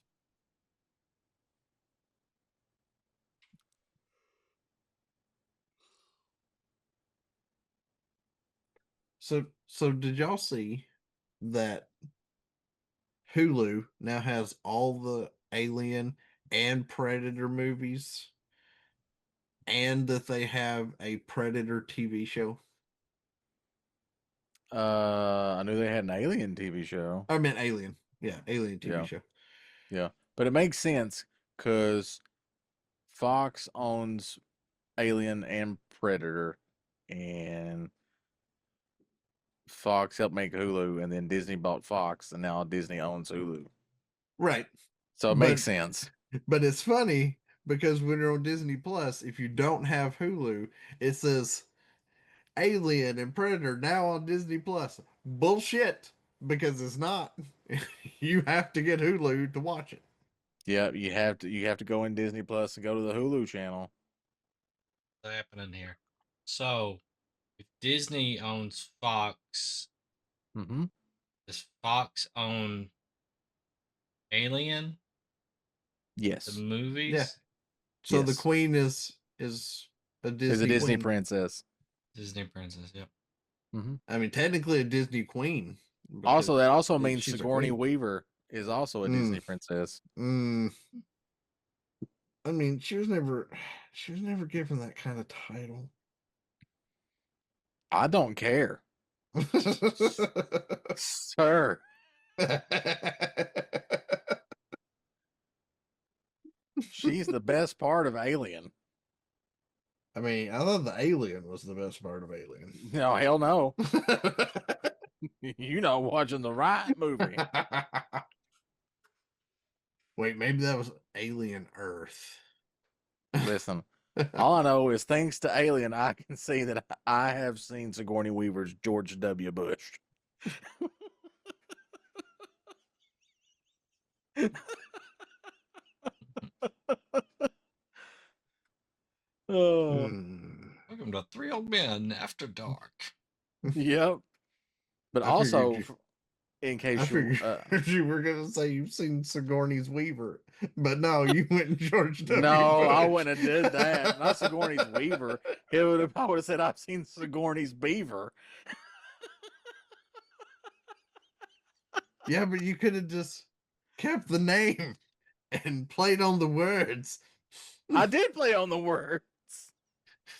S3: So did y'all see that Hulu now has all the Alien and Predator movies and that they have a Predator TV show?
S1: I knew they had an Alien TV show.
S3: I meant Alien. Yeah, Alien TV
S1: Yeah.
S3: show.
S1: Yeah. But it makes sense because Fox owns Alien and Predator, and Fox helped make Hulu, and then Disney bought Fox, and now Disney owns Hulu.
S3: Right.
S1: So it makes sense.
S3: But it's funny because when you're on Disney Plus, if you don't have Hulu, it says Alien and Predator now on Disney Plus. Bullshit, because it's not. You have to get Hulu to watch it.
S1: Yeah, you have to go in Disney Plus and go to the Hulu channel.
S2: What's happening here? So, if Disney owns Fox,
S1: Mm-hmm.
S2: does Fox own Alien, the
S1: Yes.
S2: movies?
S3: Yeah. So the
S1: Yes.
S3: queen is a Disney
S1: Is a Disney
S3: queen.
S1: princess.
S2: Disney princess, yep.
S1: Mm-hmm.
S3: I mean, technically a Disney queen.
S1: Also, that also
S3: because
S1: means
S3: she's a
S1: Sigourney
S3: queen.
S1: Weaver is also a Disney princess.
S3: I mean, she was never given that kind of title.
S1: I don't care, sir. She's the best part of Alien.
S3: I mean, I thought the alien was the best part of Alien.
S1: No, hell no. You know, watching the right movie.
S3: Wait, maybe that was Alien Earth.
S1: Listen, all I know is thanks to Alien, I can see that I have seen Sigourney Weaver's George W. Bush. Oh,
S2: Welcome to Three Old Men After Dark.
S1: yep. But
S3: I figured
S1: also,
S3: you,
S1: in
S3: I
S1: case you,
S3: figured you were gonna say you've seen Sigourney's Weaver, but no, you went George W.
S1: no, I
S3: Bush.
S1: wouldn't have did that. Not Sigourney's Weaver. I would have said I've seen Sigourney's Beaver.
S3: Yeah, but you could have just kept the name and played on the words.
S1: I did play on the words.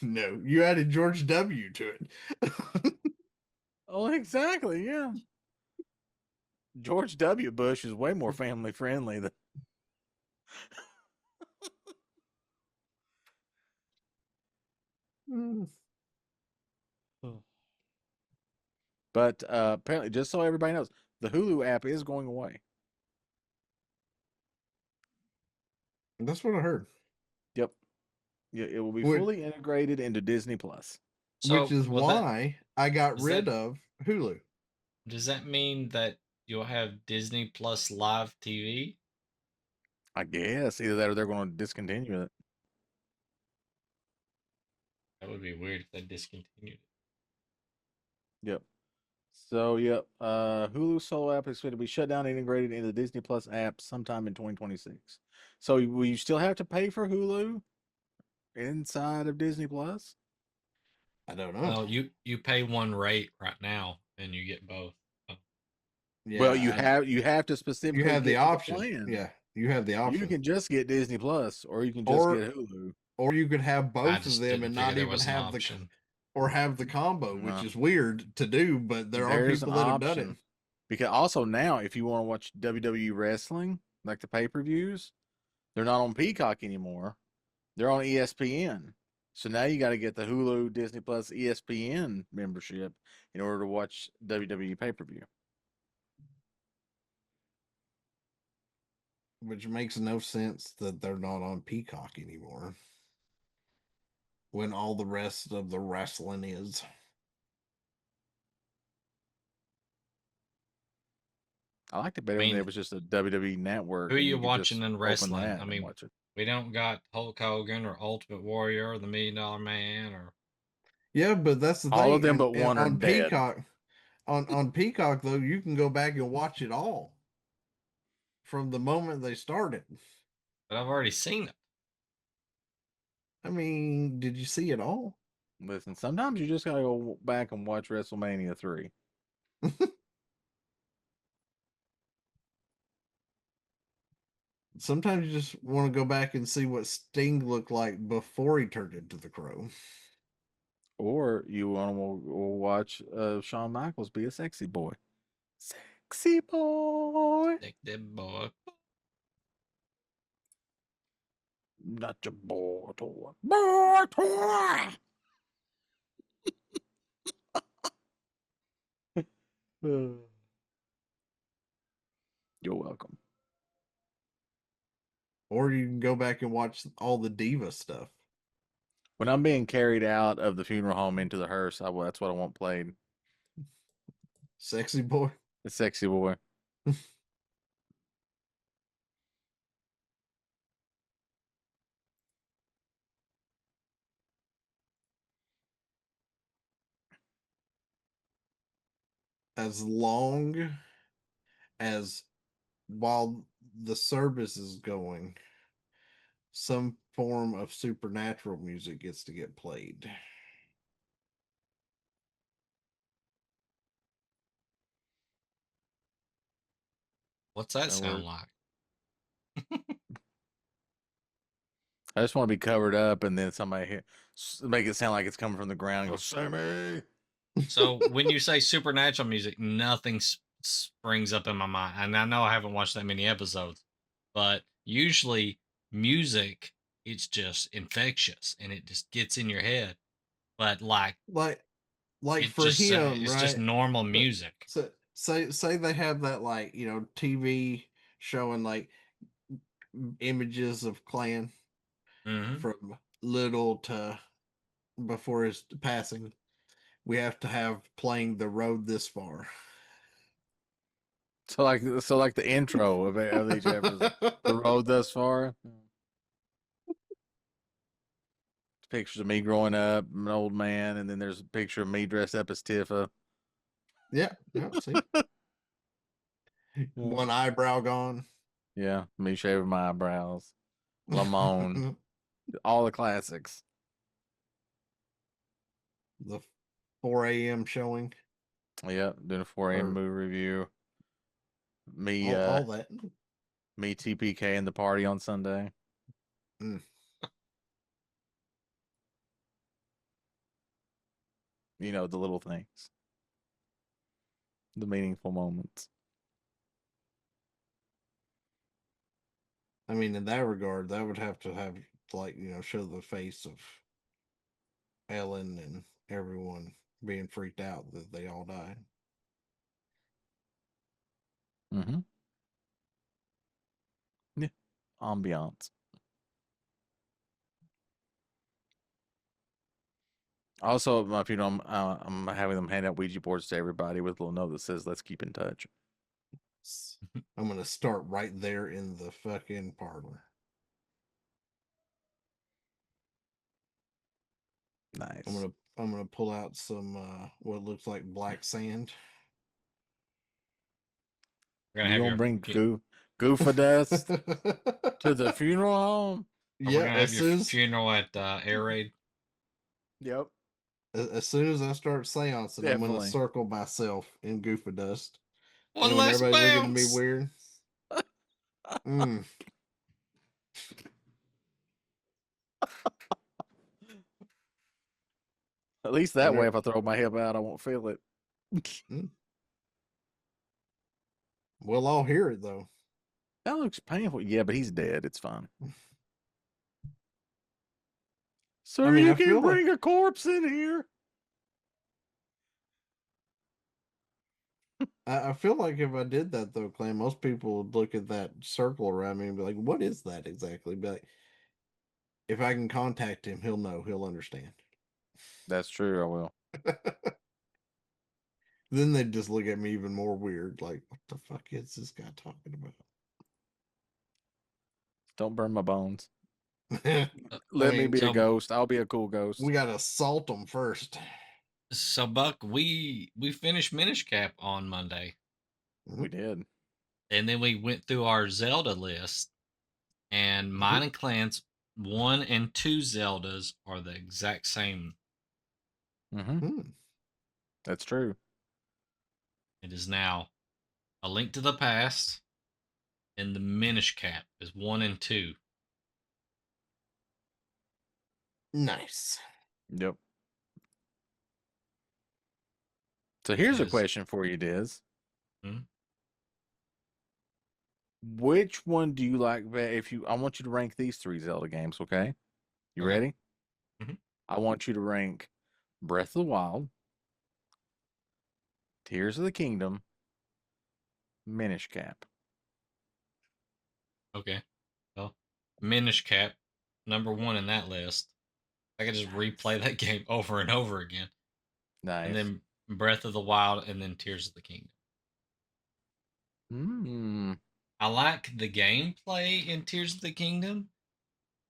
S3: No, you added George W. to it.
S1: Oh, exactly. Yeah. George W. Bush is way more family friendly than. But apparently, just so everybody knows, The Hulu app is going away.
S3: That's what I heard.
S1: Yep. Yeah, it will be
S3: Which,
S1: fully integrated into Disney Plus.
S3: which
S2: So
S3: is
S2: will that
S3: why I got
S2: does
S3: rid
S2: that
S3: of Hulu.
S2: does that mean that you'll have Disney Plus live TV?
S1: I guess either that or they're going to discontinue it.
S2: That would be weird if they discontinued it.
S1: Yep. So yep, Hulu solo app is expected to be shut down and integrated into the Disney Plus app sometime in 2026. So will you still have to pay for Hulu inside of Disney Plus?
S3: I don't know.
S2: Well, you pay one rate right now and you get both. So,
S1: Well,
S3: Yeah,
S1: you have to
S3: you
S1: specifically
S3: have the
S1: get with the
S3: option.
S1: plan.
S3: Yeah, you have the
S1: You
S3: option.
S1: can just get Disney Plus, or you can just
S3: Or
S1: get Hulu.
S3: or you could have
S2: I
S3: both of
S2: just
S3: them
S2: didn't
S3: and
S2: figure
S3: not
S2: there
S3: even
S2: was an
S3: have
S2: option.
S3: the combo, which
S1: No,
S3: is weird to do, but there are
S1: there's an
S3: people that have done it.
S1: option because also now, if you want to watch WWE wrestling, like the pay-per-views, they're not on Peacock anymore. They're on ESPN. So now you got to get the Hulu, Disney Plus, ESPN membership in order to watch WWE pay-per-view.
S3: Which makes no sense that they're not on Peacock anymore when all the rest of the wrestling is.
S1: I liked it
S2: I
S1: better when there
S2: mean,
S1: was just a WWE network
S2: who are
S1: and
S2: you
S1: you could just
S2: watching in
S1: open
S2: wrestling?
S1: that
S2: I
S1: and
S2: mean,
S1: watch it.
S2: we don't got Hulk Hogan or Ultimate Warrior or the Million Dollar Man or
S3: Yeah, but that's the
S1: All of
S3: thing.
S1: them
S3: And,
S1: but
S3: and
S1: one are
S3: on
S1: dead.
S3: Peacock, on Peacock though, you can go back and watch it all from the moment they started.
S2: but I've already seen it.
S3: I mean, did you see it all?
S1: Listen, sometimes you just gotta go back and watch WrestleMania 3.
S3: Sometimes you just want to go back and see what Sting looked like before he turned into the Crow.
S1: Or you want to watch Shawn Michaels be a sexy boy. Sexy boy.
S2: Take that boy.
S1: Not your boy toy. Boy toy. You're welcome.
S3: Or you can go back and watch all the diva stuff.
S1: When I'm being carried out of the funeral home into the hearse, that's what I want played.
S3: Sexy boy.
S1: The sexy boy.
S3: As long as while the service is going, some form of supernatural music gets to get played.
S2: What's that
S1: That
S2: sound
S1: work.
S2: like?
S1: I just want to be covered up and then somebody make it sound like it's coming from the ground and go, Sammy.
S2: So when you say supernatural music, nothing springs up in my mind. And I know I haven't watched that many episodes, but usually music, it's just infectious and it just gets in your head. But
S3: like
S2: it
S3: for
S2: just
S3: him,
S2: it's just
S3: right?
S2: normal music.
S3: So say they have that TV showing images of Clan
S2: Hmm.
S3: from little to before his passing. We have to have playing the road this far.
S1: So like the intro of each episode, the road thus far. Pictures of me growing up, I'm an old man, and then there's a picture of me dressed up as Tifa.
S3: Yeah, see,
S1: Yeah,
S3: one eyebrow gone.
S1: yeah, me shaving my eyebrows, Lamone, all the classics.
S3: The 4 a.m. showing
S1: Yeah, doing a 4 a.m.
S3: or
S1: movie review. Me,
S3: all that.
S1: me TPK in the party on Sunday.
S3: Mm.
S1: You know, the little things, the meaningful moments.
S3: I mean, in that regard, that would have to have show the face of Ellen and everyone being freaked out that they all died.
S1: Mm-hmm. Yeah. Ambiance. Also, if you know, I'm having them hand out Ouija boards to everybody with a little note that says, "Let's keep in touch."
S3: I'm gonna start right there in the fucking parlor.
S1: Nice.
S3: I'm gonna pull out some what looks like black sand.
S2: We're gonna
S1: You
S2: have
S1: gonna
S2: your
S1: bring Goofa dust to the funeral home?
S2: we're
S3: Yeah,
S2: gonna have your funeral at Air Raid.
S1: Yep,
S3: as soon as I start seancing, I'm gonna
S1: definitely.
S3: circle myself in Goofa dust.
S2: One
S3: And when
S2: less
S3: everybody's looking at me
S2: bounce.
S3: weird, mm,
S1: At least that way, if I throw my hip out, I won't feel it.
S3: we'll all hear it though.
S1: That looks painful. Yeah, but he's dead. It's fine. Sir,
S3: I mean,
S1: you
S3: I feel
S1: can
S3: like
S1: bring a corpse in here.
S3: I feel like if I did that though, Clay, most people would look at that circle around me and be like, "What is that exactly?" Be like, if I can contact him, he'll know. He'll understand.
S1: That's true. I will.
S3: Then they'd just look at me even more weird, like, "What the fuck is this guy talking about?"
S1: Don't burn my bones.
S3: I
S1: Let me
S3: mean,
S1: be a
S2: So
S1: ghost. I'll be a cool ghost.
S3: we gotta salt them first.
S2: so Buck, we finished Minish Cap on Monday,
S1: We did.
S2: and then we went through our Zelda list, and mine and Clan's 1 and 2 Zeldas are the exact same.
S1: Mm-hmm.
S3: Hmm.
S1: That's true.
S2: It is now A Link to the Past, and the Minish Cap is 1 and 2.
S3: Nice.
S1: Yep. So
S2: Which
S1: here's a
S2: is
S1: question for you, Diz.
S2: hmm?
S1: Which one do you like better? I want you to rank these 3 Zelda games, okay? You
S2: Okay.
S1: ready?
S2: Mhm.
S1: I want you to rank Breath of the Wild, Tears of the Kingdom, Minish Cap.
S2: Okay. Well, Minish Cap, number 1 in that list. I could just replay that game over and over again. And
S1: Nice.
S2: then Breath of the Wild, and then Tears of the Kingdom.
S1: Hmm.
S2: I like the gameplay in Tears of the Kingdom.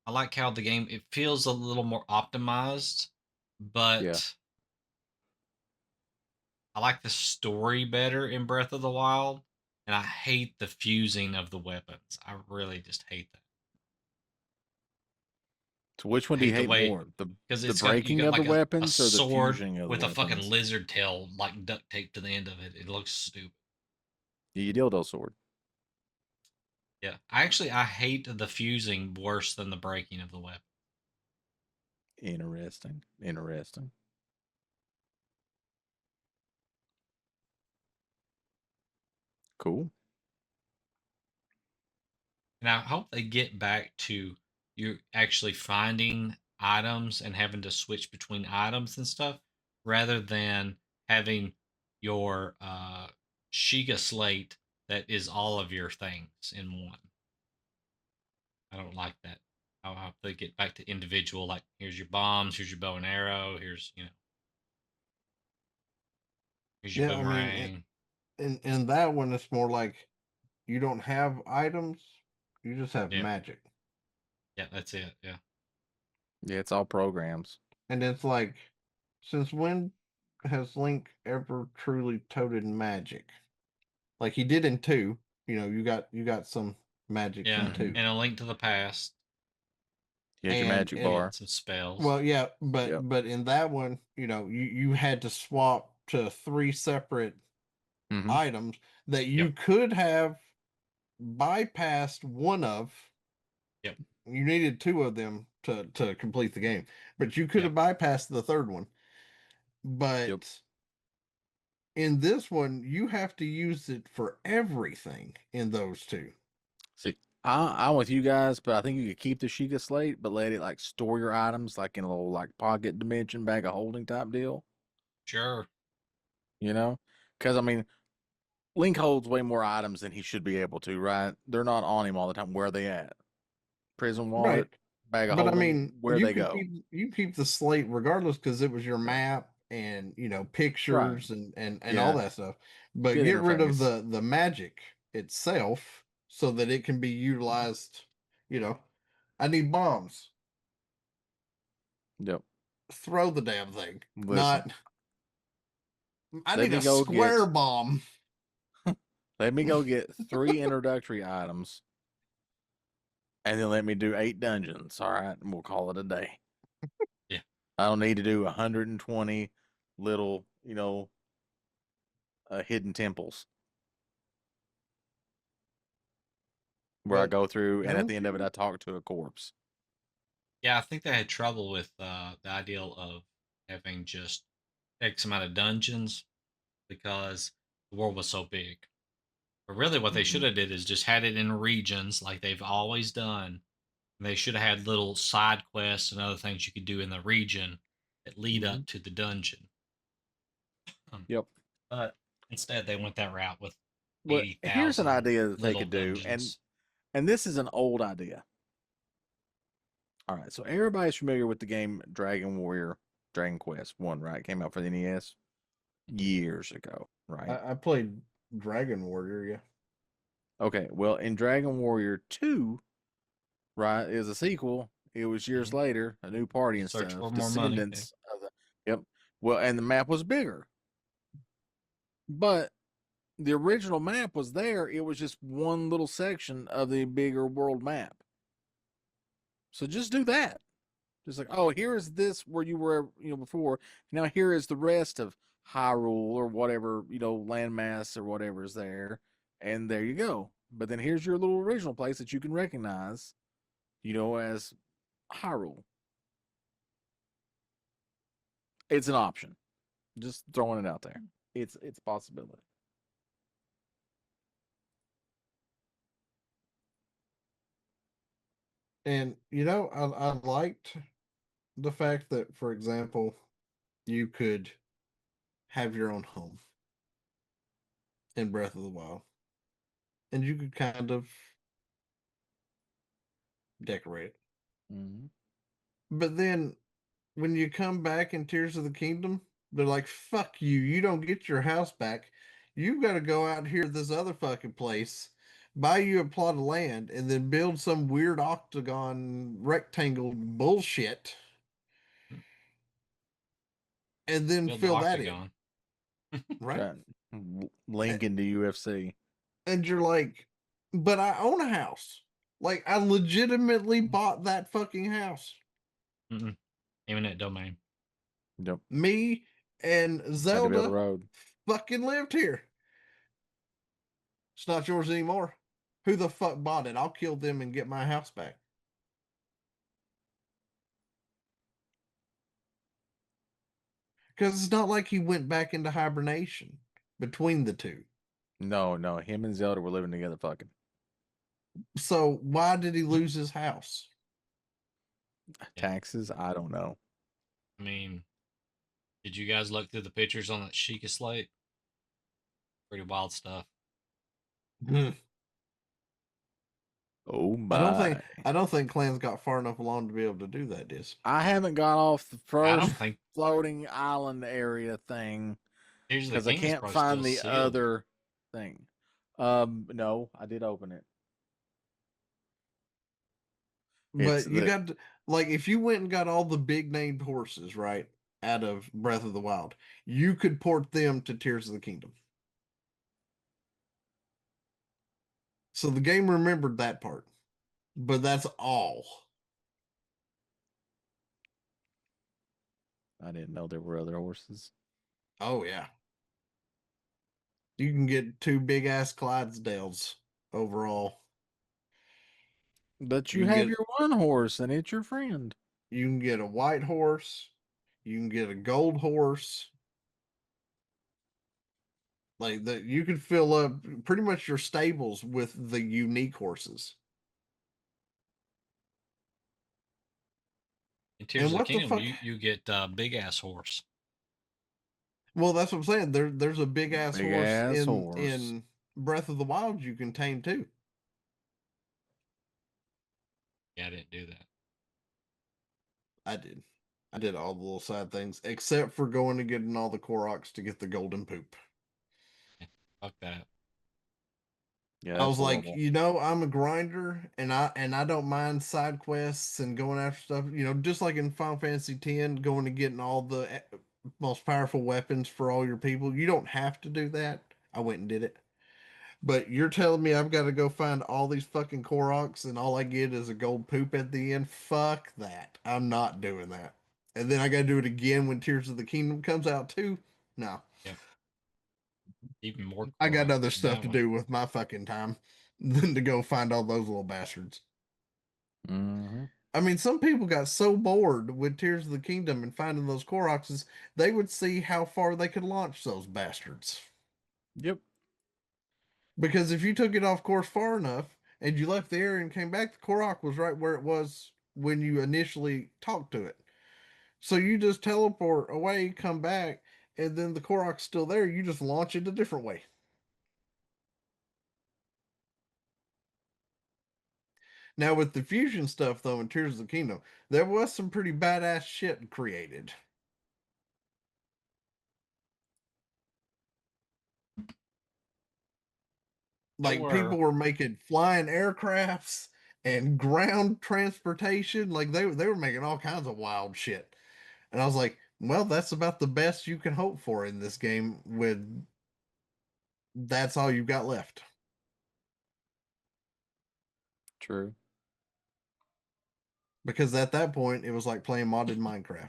S2: I like how the game it feels a little more optimized,
S1: Yeah.
S2: but I like the story better in Breath of the Wild, and I hate the fusing of the weapons. I really just hate that.
S1: So which
S2: I
S1: one do you
S2: hate the
S1: hate
S2: way
S1: more?
S2: because
S1: The
S2: it's got you
S1: breaking
S2: got
S1: of the
S2: like a
S1: weapons or the
S2: sword
S1: fusing of the
S2: with a fucking
S1: weapons?
S2: lizard tail like duct taped to the end of it. It looks stupid.
S1: The dildo sword.
S2: Yeah, I hate the fusing worse than the breaking of the weapon.
S1: Interesting. Interesting. Cool.
S2: And I hope they get back to you actually finding items and having to switch between items and stuff rather than having your Shiga slate that is all of your things in one. I don't like that. I'll have to get back to individual, like here's your bombs, here's your bow and arrow, here's your
S3: Yeah, I mean,
S2: boomerang.
S3: in that one, it's more like you don't have items, you just have
S2: Yeah,
S3: magic.
S2: yeah, that's it. Yeah.
S1: Yeah, it's all programs.
S3: And it's like, since when has Link ever truly toted magic? Like he did in 2. You got some magic
S2: Yeah,
S3: in
S1: Mm-hmm.
S3: 2.
S2: and a link to the past.
S1: You had your
S3: And
S1: magic
S2: You
S3: and
S2: get
S1: bar.
S2: some spells.
S3: well, yeah,
S1: Yep.
S3: but in that one, you had to swap to 3 separate
S1: Mm-hmm.
S3: items that you
S2: Yep.
S3: could have bypassed one of.
S2: Yep.
S3: You needed 2 of them to complete the game, but you could
S2: Yep.
S3: have bypassed the third one.
S1: Yep.
S3: But in this one, you have to use it for everything in those 2.
S1: See, I'm with you guys, but I think you could keep the Sheikah slate, but let it like store your items like in a little like pocket dimension bag of holding type deal.
S2: Sure.
S1: You know, because I mean, Link holds way more items than he should be able to, right? They're not on him all the time. Where are they at? Prison wallet,
S3: Right.
S1: bag of
S3: But I
S1: holding.
S3: mean,
S1: Where they go?
S3: you keep the slate regardless because it was your
S1: Right.
S3: map and
S1: Right.
S3: pictures and all
S1: Yeah.
S3: that stuff. But
S1: Good
S3: get rid of
S1: interface.
S3: the magic itself so that it can be utilized. You know, I need bombs.
S1: Yep.
S3: Throw the damn thing.
S1: Listen,
S3: Not. I
S1: let
S3: need
S1: me
S3: a
S1: go
S3: square
S1: get
S3: bomb.
S1: let me go get 3 introductory items, and then let me do 8 dungeons. All right, and we'll call it a day.
S2: Yeah.
S1: I don't need to do 120 little, hidden temples where I
S3: But
S1: go through, and at
S3: don't
S1: the end of it,
S3: you?
S1: I talk to a corpse.
S2: Yeah, I think they had trouble with the ideal of having just X amount of dungeons because the world was so big. But really, what they should
S1: Mhm.
S2: have did is just had it in regions like they've always done. And they should have had little side quests and other things you could do in the region that lead
S1: Mhm.
S2: up to the dungeon.
S1: Yep.
S2: But instead, they went that route with
S1: But here's an
S2: 80,000
S1: idea that they
S2: little
S1: could do, and
S2: dungeons.
S1: this is an old idea. All right, so everybody's familiar with the game Dragon Warrior, Dragon Quest One, right? It came out for the NES years ago, right?
S3: I played Dragon Warrior. Yeah.
S1: Okay, well, in Dragon Warrior 2, right, is a sequel. It was years
S2: Mhm.
S1: later, a new party and
S2: Search
S1: stuff.
S2: for more money. Yeah.
S1: Descendants of the Yep. Well, and the map was bigger. But the original map was there. It was just one little section of the bigger world map. So just do that. Just like, oh, here is this where you were, before. Now here is the rest of Hyrule or whatever, landmass or whatever is there. And there you go. But then here's your little original place that you can recognize, as Hyrule. It's an option. Just throwing it out there. It's a possibility.
S3: And I liked the fact that, for example, you could have your own home in Breath of the Wild, and you could kind of decorate it.
S1: Mm-hmm.
S3: But then when you come back in Tears of the Kingdom, they're like, "Fuck you! You don't get your house back. You got to go out here to this other fucking place." Buy you a plot of land and then build some weird octagon rectangle bullshit
S2: Mm.
S3: and then
S2: Build the
S3: fill that in,
S2: octagon.
S3: right?
S1: Right. Link into UFC.
S3: And you're like, but I own a house. Like, I legitimately bought that fucking house.
S2: Mm-mm. Eminent domain.
S1: Yep.
S3: Me and
S1: Had to build a
S3: Zelda
S1: road.
S3: fucking lived here. It's not yours anymore. Who the fuck bought it? I'll kill them and get my house back. Because it's not like he went back into hibernation between the two.
S1: No, him and Zelda were living together fucking.
S3: So why did he lose his house?
S2: Yeah.
S1: Taxes? I don't know.
S2: I mean, did you guys look through the pictures on that Sheikah slate? Pretty wild stuff.
S1: Oh
S3: I
S1: my.
S3: don't think Clan's got far enough along to be able to do that, Dis.
S1: I haven't got off the
S2: I
S1: first
S2: don't think
S1: floating island area thing
S2: Tears of the
S1: because I
S2: Kingdom's
S1: can't
S2: probably
S1: find
S2: still
S1: the
S2: sealed.
S1: other thing. No, I did open it. It's
S3: But you
S1: the
S3: got to, like, if you went and got all the big named horses, right, out of Breath of the Wild, you could port them to Tears of the Kingdom. So the game remembered that part. But that's all.
S1: I didn't know there were other horses.
S3: Oh yeah. You can get two big ass Clydesdales overall.
S1: But
S3: You
S1: you
S3: can
S1: have
S3: get
S1: your one horse and it's your friend.
S3: you can get a white horse. You can get a gold horse. Like that, you can fill up pretty much your stables with the unique horses.
S2: In Tears
S3: And
S2: of the
S3: what the
S2: Kingdom,
S3: fuck?
S2: you get big ass horse.
S3: Well, that's what I'm saying. There's a big ass
S1: Big
S3: horse
S1: ass
S3: in
S1: horse.
S3: Breath of the Wild you can tame too.
S2: Yeah, I didn't do that.
S3: I did. I did all the little side things, except for going and getting all the Koroks to get the golden poop.
S2: Yeah, fuck that.
S1: Yeah,
S3: I
S1: that's
S3: was like,
S1: horrible.
S3: I'm a grinder, and I don't mind side quests and going after stuff. Just like in Final Fantasy X, going and getting all the most powerful weapons for all your people. You don't have to do that. I went and did it. But you're telling me I've got to go find all these fucking Koroks and all I get is a gold poop at the end? Fuck that. I'm not doing that. And then I got to do it again when Tears of the Kingdom comes out too? No.
S2: Yep. Even more
S3: I got
S2: Koroks
S3: other
S2: in
S3: stuff
S2: that
S3: to
S2: one.
S3: do with my fucking time than to go find all those little bastards.
S1: Mm-hmm.
S3: I mean, some people got so bored with Tears of the Kingdom and finding those Koroks, they would see how far they could launch those bastards.
S1: Yep.
S3: Because if you took it off course far enough and you left the area and came back, the Korok was right where it was when you initially talked to it. So you just teleport away, come back, and then the Korok's still there. You just launch it a different way. Now with the fusion stuff though in Tears of the Kingdom, there was some pretty badass shit created.
S2: There
S3: Like people
S2: were.
S3: were making flying aircrafts and ground transportation. Like they were making all kinds of wild shit. And I was like, well, that's about the best you can hope for in this game with that's all you've got left.
S1: True.
S3: Because at that point it was like playing modded Minecraft.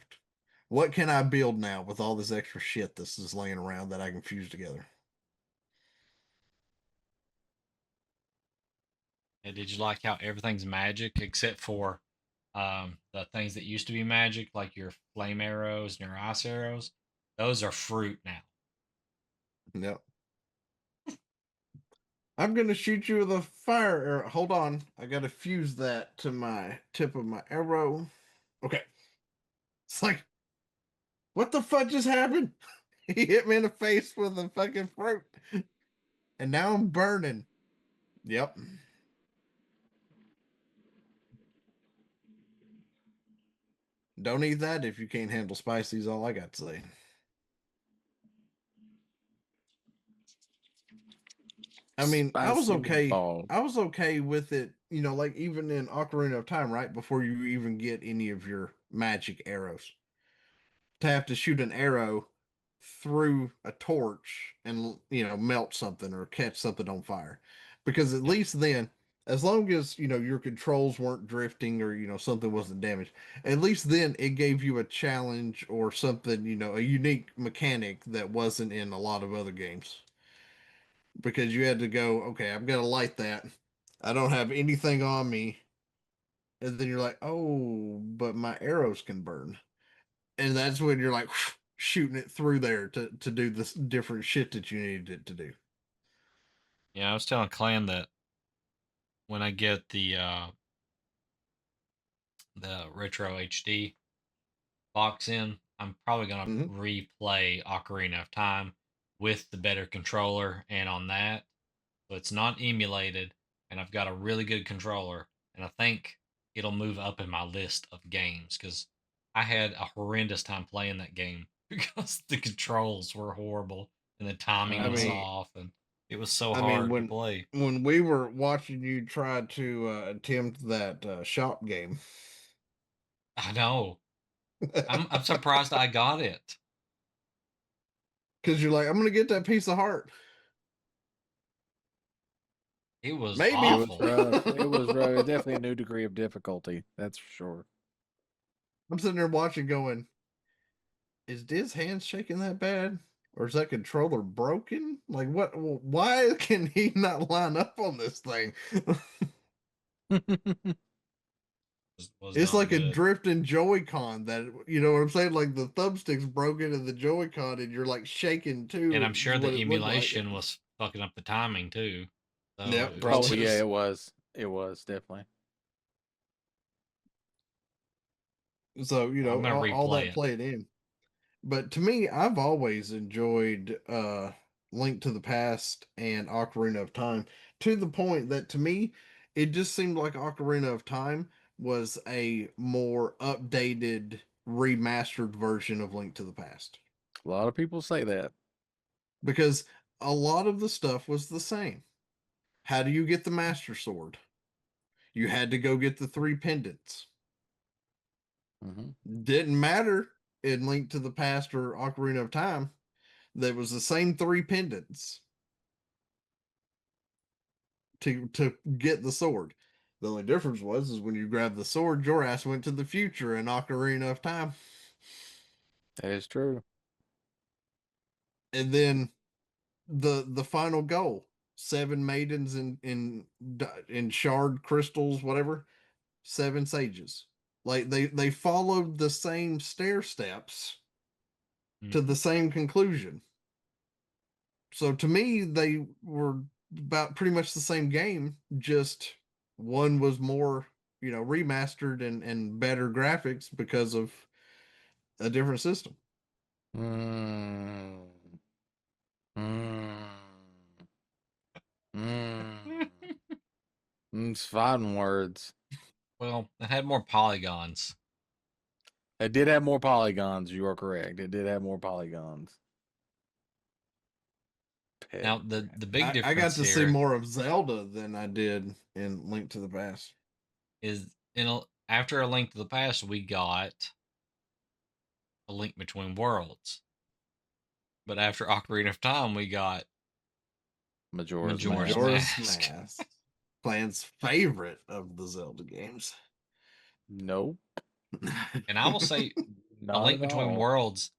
S3: What can I build now with all this extra shit this is laying around that I can fuse together?
S2: And did you like how everything's magic except for the things that used to be magic, like your flame arrows and your ice arrows? Those are fruit now.
S3: Yep. I'm gonna shoot you with a fire arrow. Hold on. I gotta fuse that to my tip of my arrow. Okay. It's like, what the fuck just happened? He hit me in the face with a fucking fruit. And now I'm burning. Yep. Don't eat that if you can't handle spicy, is all I got to say. I mean, I was
S1: Spicy
S3: okay.
S1: meatball.
S3: I was okay with it, like even in Ocarina of Time, right? Before you even get any of your magic arrows. To have to shoot an arrow through a torch and, melt something or catch something on fire. Because at
S2: Yep.
S3: least then, as long as, your controls weren't drifting or, something wasn't damaged, at least then it gave you a challenge or something, a unique mechanic that wasn't in a lot of other games because you had to go, okay, I'm gonna light that. I don't have anything on me, and then you're like, oh, but my arrows can burn, and that's when you're like shooting it through there to do this different shit that you needed it to do.
S2: Yeah, I was telling Clan that when I get the retro HD box in, I'm probably gonna
S3: Hmm.
S2: replay Ocarina of Time with the better controller and on that. So it's not emulated, and I've got a really good controller, and I think it'll move up in my list of games because I had a horrendous time playing that game because the controls were horrible and the timing
S3: I
S2: was
S1: Uh-huh.
S3: mean,
S2: off, and it was so
S3: I mean
S2: hard to
S3: when
S2: play.
S3: when we were watching you try to attempt that shop game,
S2: I know.
S3: because
S2: I'm surprised I got it.
S3: you're like, I'm gonna get that piece of heart,
S2: It was
S1: It
S3: maybe.
S1: was
S2: awful.
S1: rough. It was rough. It's definitely a new degree of difficulty. That's for sure.
S3: I'm sitting there watching, going, is Diz's hands shaking that bad? Or is that controller broken? Like, what? Why can he not line up on this thing?
S2: Was
S3: It's
S2: not
S3: like a
S2: good.
S3: drifting Joy-Con that, you know what I'm saying? Like the thumbstick's broken and the Joy-Con, and you're like shaking
S2: And
S3: too,
S2: I'm
S3: is
S2: sure
S3: what
S2: the
S3: it looked like.
S2: emulation was fucking up the timing too. So
S3: Yep,
S2: it was
S1: Oh
S3: probably.
S1: yeah,
S2: just
S1: it was. It was definitely.
S3: So,
S2: I'm gonna
S3: all
S2: replay
S3: that
S2: it.
S3: played in. But to me, I've always enjoyed Link to the Past and Ocarina of Time, to the point that to me, it just seemed like Ocarina of Time was a more updated, remastered version of Link to the Past.
S1: A lot of people say that.
S3: Because a lot of the stuff was the same. How do you get the Master Sword? You had to go get the 3 pendants. Didn't matter in Link to the Past or Ocarina of Time. There was the same 3 pendants to get the sword. The only difference was is when you grabbed the sword, your ass went to the future in Ocarina of Time.
S1: That is true.
S3: And then the final goal, 7 maidens in shard crystals, whatever, 7 sages. Like they followed the same stair steps to the same conclusion. So to me, they were about pretty much the same game, just one was more, remastered and better graphics because of a different system.
S1: Mm. Mm. Mm. It's fighting words.
S2: Well, it had more polygons.
S1: It did have more polygons. You are correct. It did have more polygons.
S2: Now the big difference
S3: I got to see
S2: here
S3: more of Zelda than I did in Link to the Past.
S2: is after A Link to the Past, we got A Link Between Worlds. But after Ocarina of Time, we got
S1: Majora's
S2: Mask.
S3: Mask. Clan's favorite of the Zelda games.
S1: Nope.
S2: And I will say, A
S1: Not
S2: Link
S1: at
S2: Between
S1: all.
S2: Worlds,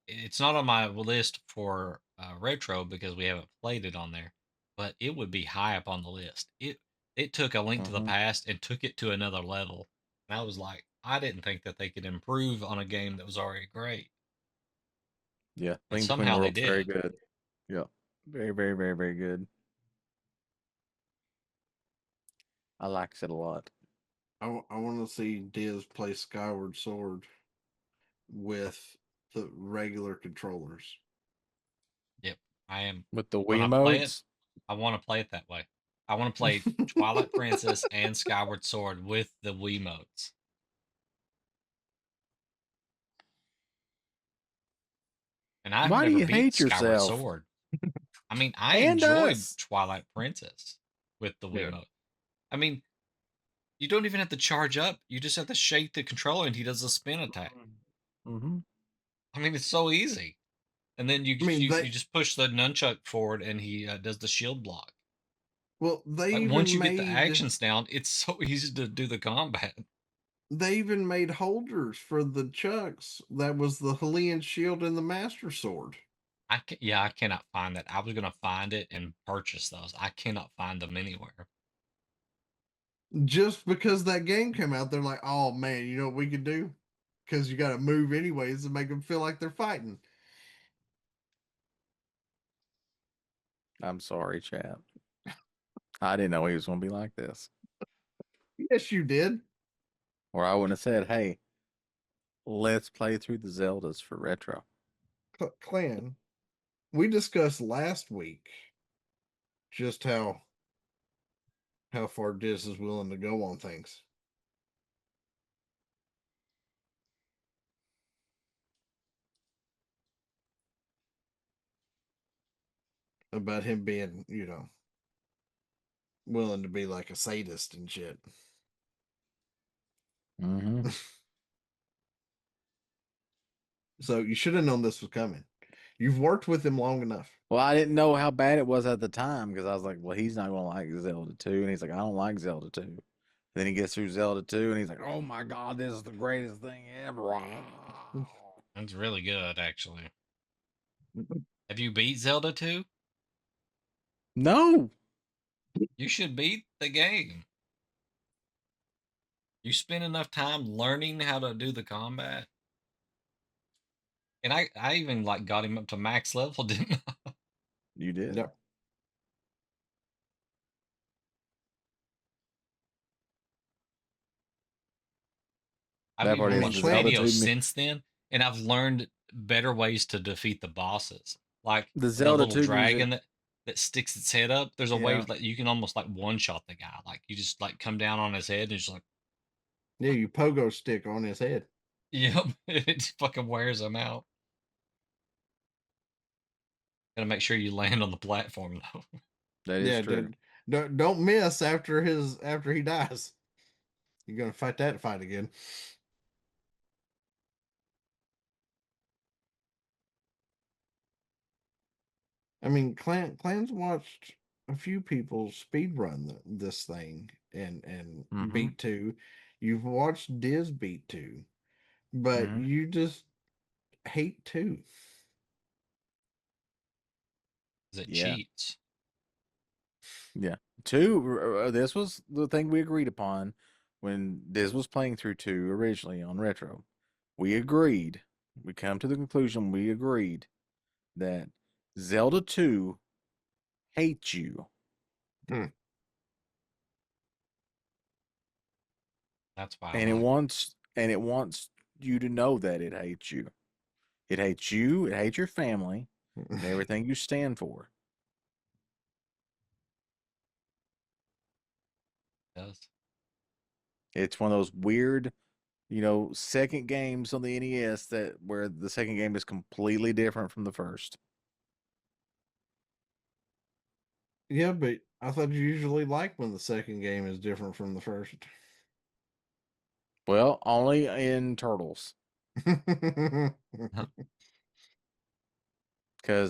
S2: it's not on my list for retro because we haven't played it on there, but it would be high up on the list. It took A Link to the Past and took it to another level. And I was like, I didn't think that they could improve on a game that was already great.
S1: Yeah,
S2: And
S1: Link Between
S2: somehow they
S1: Worlds very
S2: did.
S1: good. Yeah, very, very, very, very good. I like it a lot.
S3: I want to see Diz play Skyward Sword with the regular controllers.
S2: Yep, I am.
S1: With the
S2: When I play it,
S1: Wiimotes?
S2: I want to play it that way. I want to play Twilight Princess and Skyward Sword with the Wiimotes. And I've
S1: Why do
S2: never
S1: you
S2: beat
S1: hate
S2: Skyward
S1: yourself?
S2: Sword. I mean, I
S1: And
S2: enjoyed
S1: us.
S2: Twilight Princess with the
S3: Yeah.
S2: Wiimote. I mean, you don't even have to charge up. You just have to shake the controller and he does a spin attack.
S1: Mm-hmm.
S2: I mean, it's so easy. And then you
S3: I mean,
S2: you just push the nunchuck forward and he does the shield block.
S3: they
S2: Like once
S3: even
S2: you get the
S3: made
S2: actions down, it's so easy to do the combat.
S3: holders for the chucks. That was the Hylian shield and the Master Sword.
S2: I cannot find that. I was gonna find it and purchase those. I cannot find them anywhere.
S3: Just because that game came out, they're like, "Oh man, you know what we could do?" Because you got to move anyways and make them feel like they're fighting.
S1: I'm sorry, chap. I didn't know he was going to be like this.
S3: Yes, you did.
S1: Or I wouldn't have said, hey, let's play through the Zeldas for retro.
S3: Clan, we discussed last week just how far Diz is willing to go on things. About him being, willing to be like a sadist and shit.
S1: Mm-hmm.
S3: So you should have known this was coming. You've worked with him long enough.
S1: Well, I didn't know how bad it was at the time because I was like, well, he's not going to like Zelda 2. And he's like, I don't like Zelda 2. Then he gets through Zelda 2 and he's like, oh my God, this is the greatest thing ever.
S2: It's really good, actually. Have you beat Zelda 2?
S1: No.
S2: You should beat the game. You spend enough time learning how to do the combat. And I even like got him up to max level, didn't I?
S1: You did.
S3: Yep.
S2: I've
S1: That part
S2: even
S1: is
S2: watched
S1: the Zelda
S2: videos
S1: 2.
S2: since then, and I've learned better ways to defeat the bosses. like
S1: The
S2: the
S1: Zelda
S2: little
S1: 2 music.
S2: dragon that sticks its head up. There's a way
S1: Yeah.
S2: that you can almost like one shot the guy. Like you just like come down on his head and it's just like,
S3: Yeah, you pogo stick on his head.
S2: yep, it just fucking wears him out. Gotta make sure you land on the platform though.
S1: That is true.
S3: Don't miss after he dies. You're gonna fight that fight again. I mean, Clan's watched a few people speed run this thing and beat 2. You've watched Diz beat 2, but you just hate 2.
S2: It
S1: Yeah.
S2: cheats.
S1: Yeah. 2, this was the thing we agreed upon when Diz was playing through 2 originally on Retro. We agreed. We come to the conclusion we agreed that Zelda 2 hates you.
S2: That's why.
S1: And it wants you to know that it hates you. It hates you, it hates your family, and everything you stand for.
S2: It does.
S1: It's one of those weird, second games on the NES where the second game is completely different from the first.
S3: Yeah, but I thought you usually like when the second game is different from the first.
S1: Well, only in Turtles. Because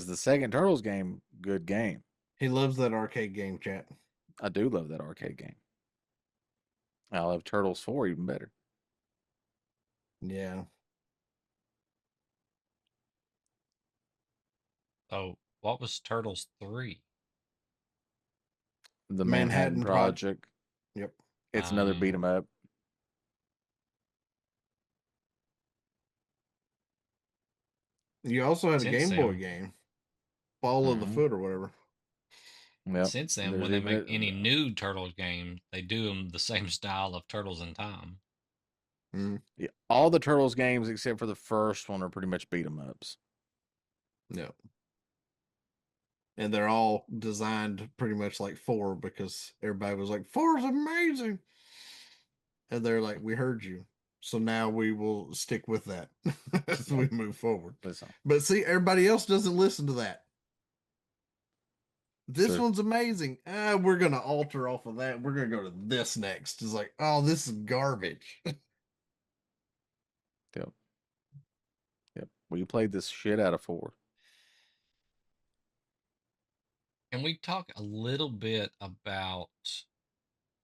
S1: the second Turtles game, good game.
S3: He loves that arcade game, chat.
S1: I do love that arcade game. I love Turtles 4 even better.
S3: Yeah.
S2: Oh, what was Turtles 3?
S1: The Manhattan Project.
S3: Yep.
S1: It's another beat 'em up.
S3: You also had a Game Boy game, Ball of the Foot or whatever.
S1: Yep.
S2: Since then, when they make any new Turtles game, they do them the same style of Turtles in Time.
S1: Yeah, all the Turtles games except for the first one are pretty much beat 'em ups.
S3: Yep. And they're all designed pretty much like 4 because everybody was like, 4 is amazing. And they're like, we heard you. So now we will stick with that as we move forward. But see, everybody else doesn't listen to that. This one's amazing. We're going to alter off of that. We're going to go to this next. It's like, oh, this is garbage.
S1: Yep. We played this shit out of 4.
S2: Can we talk a little bit about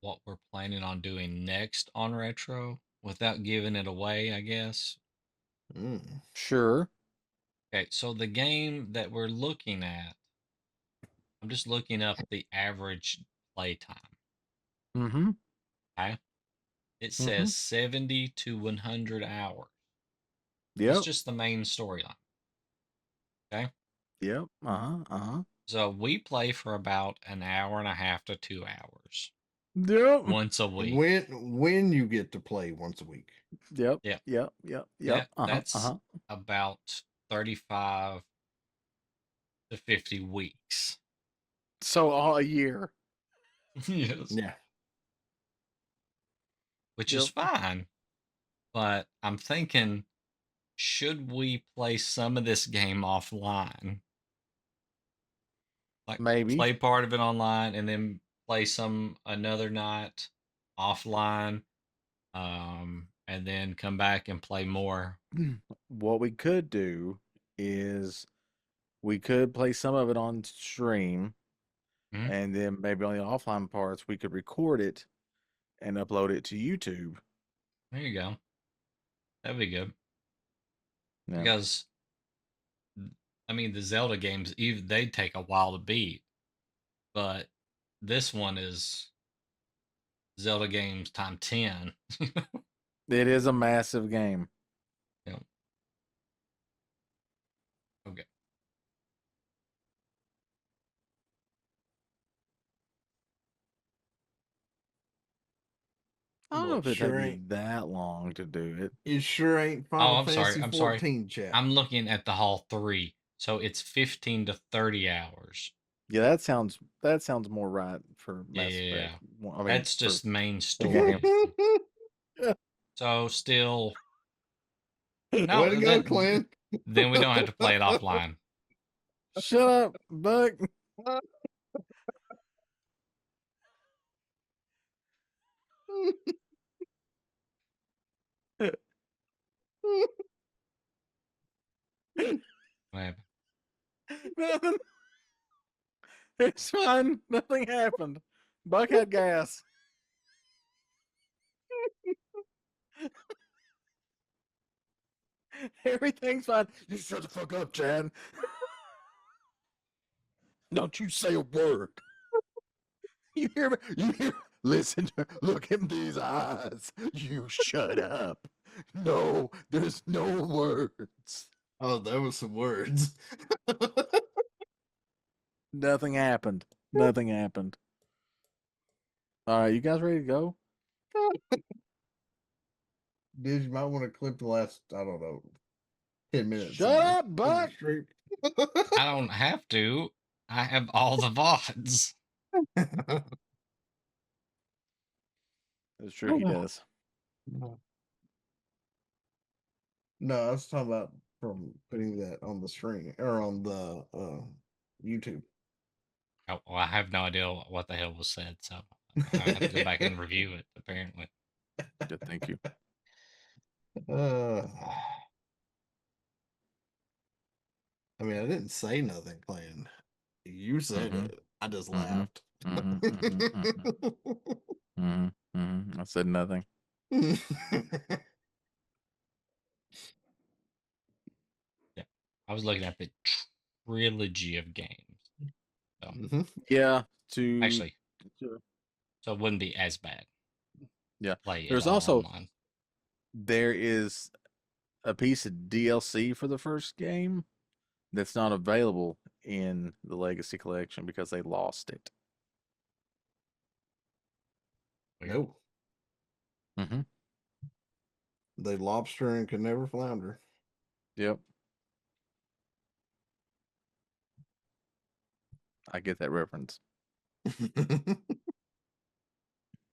S2: what we're planning on doing next on Retro without giving it away, I guess?
S1: Sure.
S2: Okay, so the game that we're looking at, I'm just looking up the average playtime. Okay. It says 70 to 100 hours.
S1: Yep.
S2: It's just the main storyline. Okay.
S1: Yep.
S2: So we play for about an hour and a half to 2 hours.
S1: Yep.
S2: Once a week.
S3: When you get to play once a week.
S1: Yep.
S2: Yep.
S1: Yep.
S2: That's about 35 to 50 weeks.
S1: So all a year.
S2: Yes.
S3: Yeah.
S2: Which is fine. But I'm thinking, should we play some of this game offline? Like
S1: maybe
S2: play part of it online and then play another night offline, and then come back and play more.
S1: What we could do is we could play some of it on stream, and then maybe on the offline parts we could record it and upload it to YouTube.
S2: There you go. That'd be good.
S1: Yeah.
S2: Because I mean, the Zelda games, even they take a while to beat, but this one is Zelda games times 10.
S1: It is a massive game.
S2: Yep. Okay.
S1: I don't know if it'd take me that long to do it.
S3: It sure ain't Final Fantasy
S2: I'm
S3: 14,
S2: sorry.
S3: chat.
S2: I'm looking at the Hall 3. So it's 15 to 30 hours.
S1: Yeah, that sounds more right for Mass
S2: Yeah.
S1: Effect. I mean,
S2: That's
S1: for
S2: just main
S1: the
S2: story.
S1: game.
S2: So still
S3: Way
S2: no.
S3: to go, Clint.
S2: Then we don't have to play it offline.
S1: Shut up, Buck.
S2: What happened?
S1: Nothing. It's fine. Nothing happened. Buck had gas. Everything's fine. You shut the fuck up, Chad. Don't you say a word. You hear me? You hear? Listen. Look in these eyes. You shut up. No, there's no words.
S3: Oh, there was some words.
S1: Nothing happened. Nothing happened. All right, you guys ready to go?
S3: Dude, you might want to clip the last, I don't know, 10 minutes.
S1: Shut up, Buck.
S2: I don't have to. I have all the VODs.
S1: That's true. He does.
S3: No, I was talking about from putting that on the screen or on the YouTube.
S2: Oh, well, I have no idea what the hell was said, so I have to go back and review it. Apparently,
S1: Good, thank you.
S3: I mean, I didn't say nothing, Clan. You said
S1: Mhm.
S3: it. I just
S1: Mhm.
S3: laughed.
S1: I said nothing.
S2: yeah, I was looking at the trilogy of games. So
S1: Yeah. To
S2: actually, so it wouldn't be as bad.
S1: Yeah.
S2: Play it
S1: There's
S2: all
S1: also
S2: online.
S1: there is a piece of DLC for the first game that's not available in the Legacy Collection because they lost it.
S3: No.
S1: Mm-hmm.
S3: They lobster and can never flounder.
S1: Yep. I get that reference.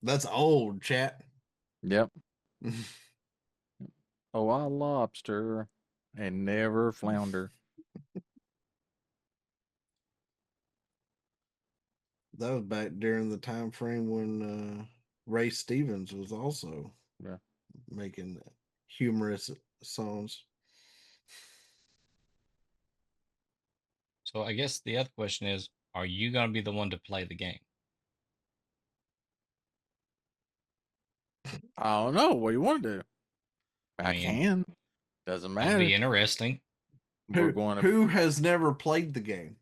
S3: That's old, chat.
S1: Yep. Oh, I lobster and never flounder.
S3: That was back during the time frame when Ray Stevens was also making humorous songs.
S2: So I guess the other question is, are you going to be the one to play the game?
S1: I don't know. What do you want to do? I
S2: mean,
S1: can. Doesn't
S2: That'd
S1: matter.
S2: be interesting.
S3: Who has never played the game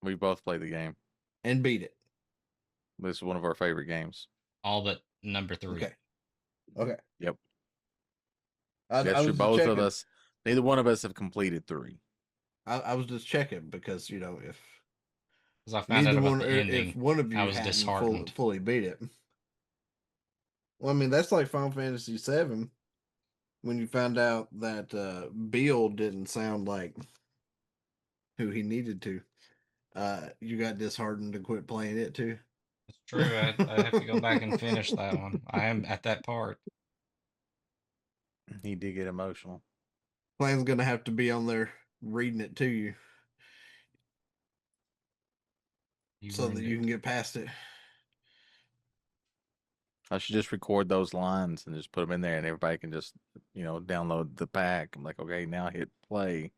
S1: We both play the game.
S3: and beat it?
S1: This is one of our favorite games.
S2: All but number 3.
S3: Okay.
S1: Yep.
S3: I
S1: That's true.
S3: was just
S1: Both
S3: checking.
S1: of us. Neither one of us have completed 3.
S3: I was just checking because if
S2: Because I found out about the
S3: if
S2: ending,
S3: one of
S2: I
S3: you
S2: was
S3: hadn't
S2: disheartened.
S3: fully beat it. Well, I mean that's like Final Fantasy VII when you found out that Bill didn't sound like who he needed to. You got disheartened to quit playing it too.
S2: It's true. I have to go back and finish that one. I am at that part.
S1: He did get emotional.
S3: Plan's gonna have to be on there reading it to you, so that you can get past it.
S1: I should just record those lines and just put them in there, and everybody can just, download the pack. I'm like, okay, now hit play.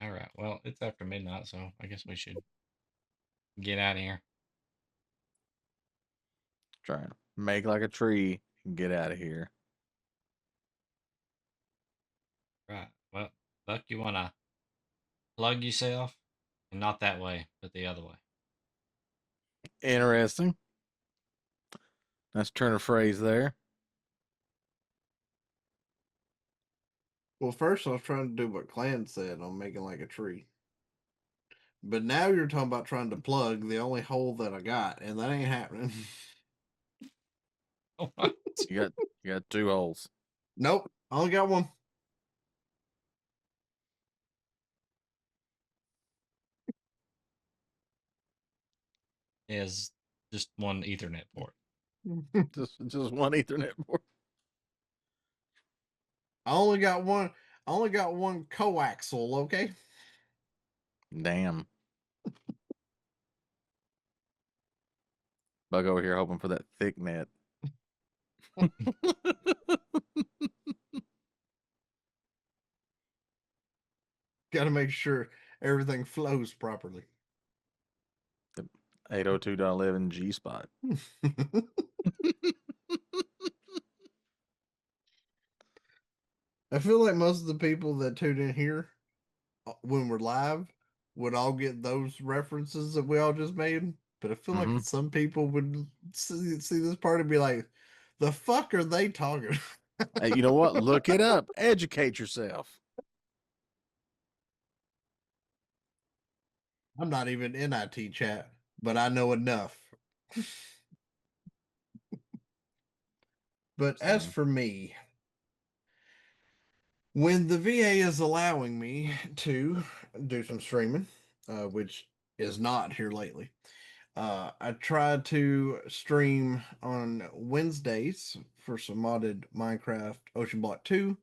S2: All right. Well, it's after midnight, so I guess we should get out of here.
S1: Try and make like a tree and get out of here.
S2: Right. Well, Buck, you want to plug yourself? And not that way, but the other way.
S1: Interesting. Nice turn of phrase there.
S3: Well, first I was trying to do what Clan said on making like a tree. But now you're talking about trying to plug the only hole that I got, and that ain't happening.
S2: What?
S1: You got 2 holes.
S3: Nope, I only got one.
S2: Is just one Ethernet port.
S1: Just one Ethernet port.
S3: I only got one. I only got one coaxial. Okay.
S1: Damn. Bug over here hoping for that thick net.
S3: Got to make sure everything flows properly.
S1: 802.11 G spot.
S3: I feel like most of the people that tune in here when we're live would all get those references that we all just made. But I feel like some people would see this part and be like, the fuck are they talking?
S1: Hey, you know what? Look it up. Educate yourself.
S3: I'm not even in IT chat, but I know enough. But as for me, when the VA is allowing me to do some streaming, which is not here lately, I try to stream on Wednesdays for some modded Minecraft Ocean Block 2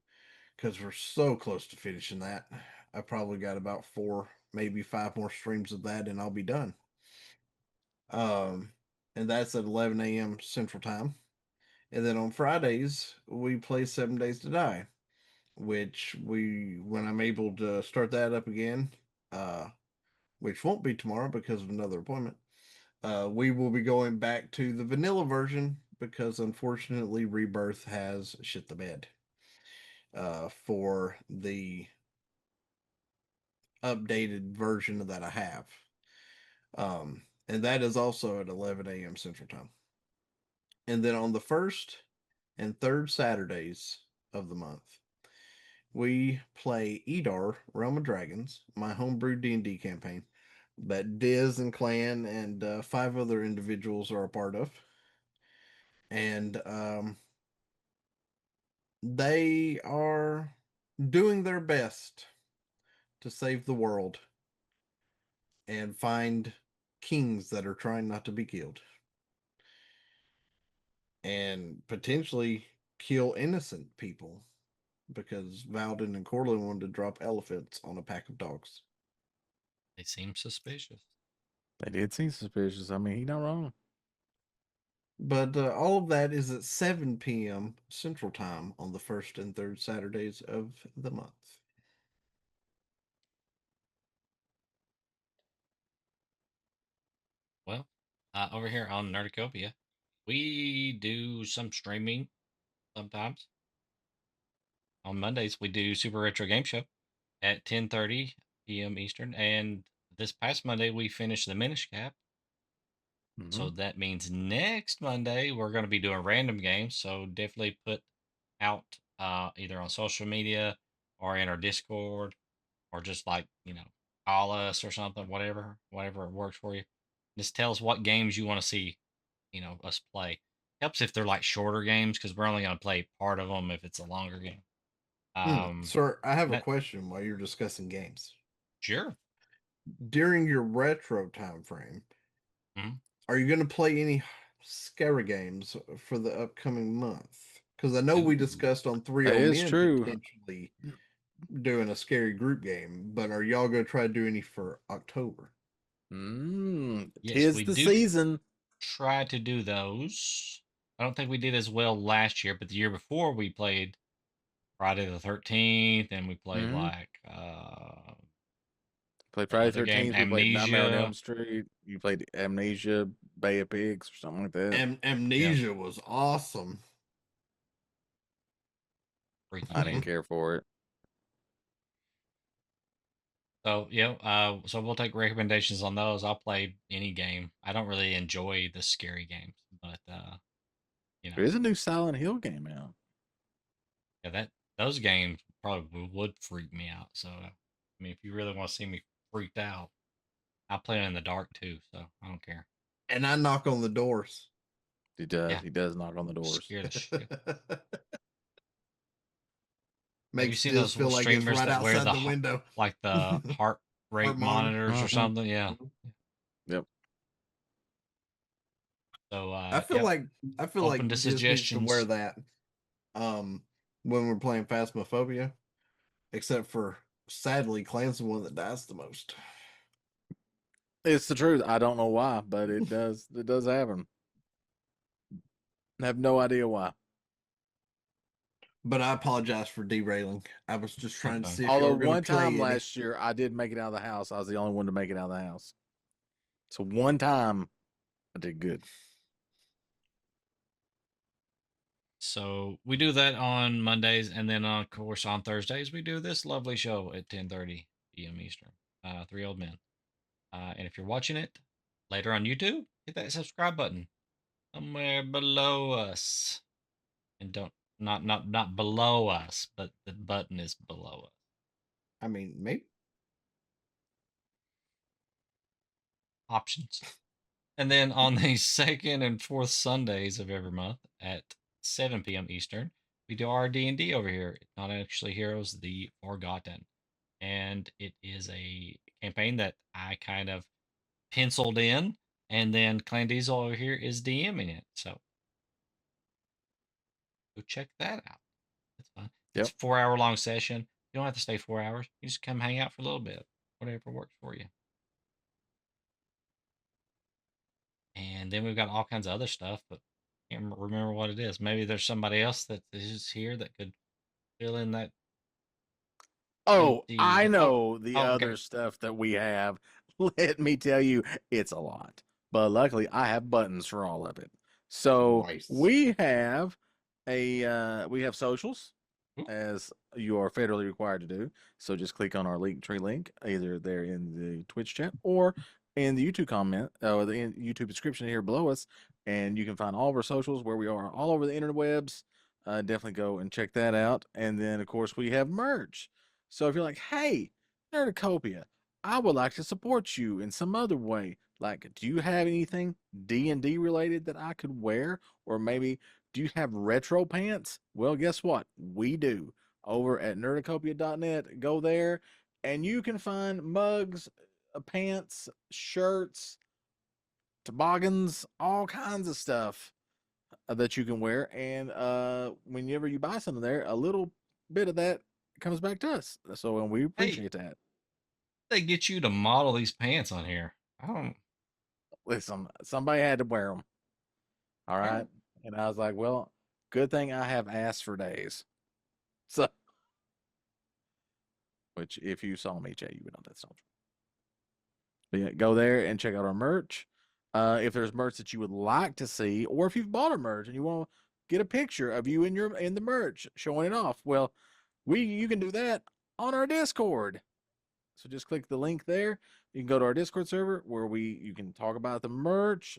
S3: because we're so close to finishing that. I probably got about 4, maybe 5 more streams of that, and I'll be done. And that's at 11 a.m. Central Time. And then on Fridays, we play 7 Days to Die, which when I'm able to start that up again, which won't be tomorrow because of another appointment, we will be going back to the vanilla version because unfortunately Rebirth has shit the bed for the updated version that I have. And that is also at 11 a.m. Central Time. And then on the first and third Saturdays of the month, we play Edar, Realm of Dragons, my homebrew D&D campaign that Diz and Clan and 5 other individuals are a part of. And they are doing their best to save the world and find kings that are trying not to be killed and potentially kill innocent people because Valden and Corlin wanted to drop elephants on a pack of dogs.
S2: They seem suspicious.
S1: They did seem suspicious. I mean, he's not wrong.
S3: But all of that is at 7 p.m. Central Time on the first and third Saturdays of the month.
S2: Well, over here on Nerducopia, we do some streaming sometimes. On Mondays, we do Super Retro Game Show at 10:30 p.m. Eastern. And this past Monday, we finished the Minish Cap. So that means next Monday, we're going to be doing random games. So definitely put out either on social media or in our Discord or just like, call us or something, whatever works for you. Just tell us what games you want to see, us play. Helps if they're like shorter games because we're only going to play part of them if it's a longer game.
S3: Sir, I have a
S2: that-
S3: question while you're discussing games.
S2: Sure.
S3: During your retro time frame,
S2: Mhm.
S3: are you going to play any scary games for the upcoming month? Because I know we discussed on 3
S1: That
S3: O
S1: is
S3: Men
S1: true.
S3: potentially doing a scary group game, but are y'all going to try to do any for October?
S2: Yes,
S1: Tis
S2: we
S1: the
S2: do
S1: season.
S2: try to do those. I don't think we did as well last year, but the year before we played Friday the 13th and we played like
S1: Played
S2: that
S1: Friday
S2: other game,
S1: 13th. We played Nightmare on Elm
S2: Amnesia.
S1: Street. You played Amnesia, Bay of Pigs, or something like that.
S3: Amnesia was awesome.
S2: Freaky
S1: I didn't
S2: game.
S1: care for it.
S2: So so we'll take recommendations on those. I'll play any game. I don't really enjoy the scary games, but
S1: There is a new Silent Hill game out.
S2: yeah, those games probably would freak me out. So I mean, if you really want to see me freaked out, I'll play it in the dark too. So I don't care.
S3: And I knock on the doors.
S1: He does.
S2: Yeah.
S1: He does knock on the doors.
S2: Scare the shit. Have you
S3: Makes
S2: seen
S3: Diz
S2: those
S3: feel like it's
S2: streamers
S3: right
S2: that wear
S3: outside the
S2: the
S3: window.
S2: like the heart rate
S3: Heart monitor.
S2: monitors or
S1: Mhm.
S2: something? Yeah.
S1: Yep.
S2: So
S3: I feel like
S2: open to
S3: Diz needs to wear
S2: suggestions.
S3: that when we're playing Phasmophobia, except for sadly Clan's the one that dies the most.
S1: It's the truth. I don't know why, but it does. It does happen. I have no idea why.
S3: But I apologize for derailing. I was just trying to
S2: Okay.
S3: see if
S1: Although
S3: you were going
S1: one
S3: to play
S1: time
S3: any.
S1: last year I did make it out of the house. I was the only one to make it out of the house. So one time I did good.
S2: So we do that on Mondays, and then of course on Thursdays we do this lovely show at 10:30 p.m. Eastern. Three old men. And if you're watching it later on YouTube, hit that subscribe button somewhere below us, and don't not below us, but the button is below us.
S3: I mean, maybe.
S2: Options. And then on the second and fourth Sundays of every month at 7 p.m. Eastern, we do our D&D over here. It's not actually Heroes, the Forgotten. And it is a campaign that I kind of penciled in, and then Clan Diesel over here is DMing it. So go check that out. It's fun. It's
S1: Yep.
S2: a 4 hour long session. You don't have to stay 4 hours. You just come hang out for a little bit. Whatever works for you. And then we've got all kinds of other stuff, but I can't remember what it is. Maybe there's somebody else that is here that could fill in that.
S1: Oh, I
S2: empty.
S1: know the
S2: okay.
S1: other stuff that we have. Let me tell you, it's a lot. But luckily, I have buttons for all of it. So
S3: Nice.
S1: we have we have socials,
S2: Ooh.
S1: as you are federally required to do. So just click on our Linktree link, either there in the Twitch chat or in the YouTube comment or the YouTube description here below us, and you can find all of our socials where we are all over the interwebs. Definitely go and check that out. And then, of course, we have merch. So if you're like, hey, Nerducopia, I would like to support you in some other way. Like, do you have anything D&D related that I could wear? Or maybe, do you have retro pants? Well, guess what? We do. Over at nerducopia.net, go there, and you can find mugs, pants, shirts, toboggans, all kinds of stuff that you can wear. And whenever you buy something there, a little bit of that comes back to us. So and we appreciate that.
S2: They get you to model these pants on here. I don't.
S1: Listen, somebody had to wear them. All right.
S2: Right.
S1: And I was like, well, good thing I have ass for days. So, which if you saw me, Jay, you would know that's not true. But yeah, go there and check out our merch. If there's merch that you would like to see, or if you've bought a merch and you want to get a picture of you in the merch showing it off, well, you can do that on our Discord. So just click the link there. You can go to our Discord server where you can talk about the merch,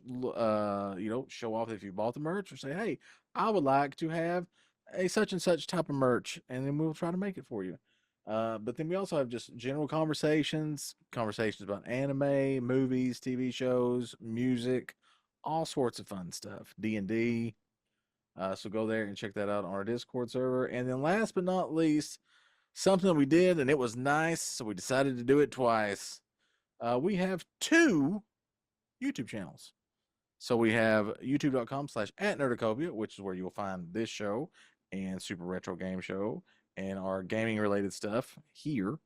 S1: show off if you bought the merch, or say, hey, I would like to have a such and such type of merch, and then we'll try to make it for you. But then we also have just general conversations about anime, movies, TV shows, music, all sorts of fun stuff, D&D. So go there and check that out on our Discord server. And then last but not least, something we did and it was nice, so we decided to do it twice. We have 2 YouTube channels. So we have youtube.com/@Nerducopia, which is where you'll find this show and Super Retro Game Show and our gaming related stuff here.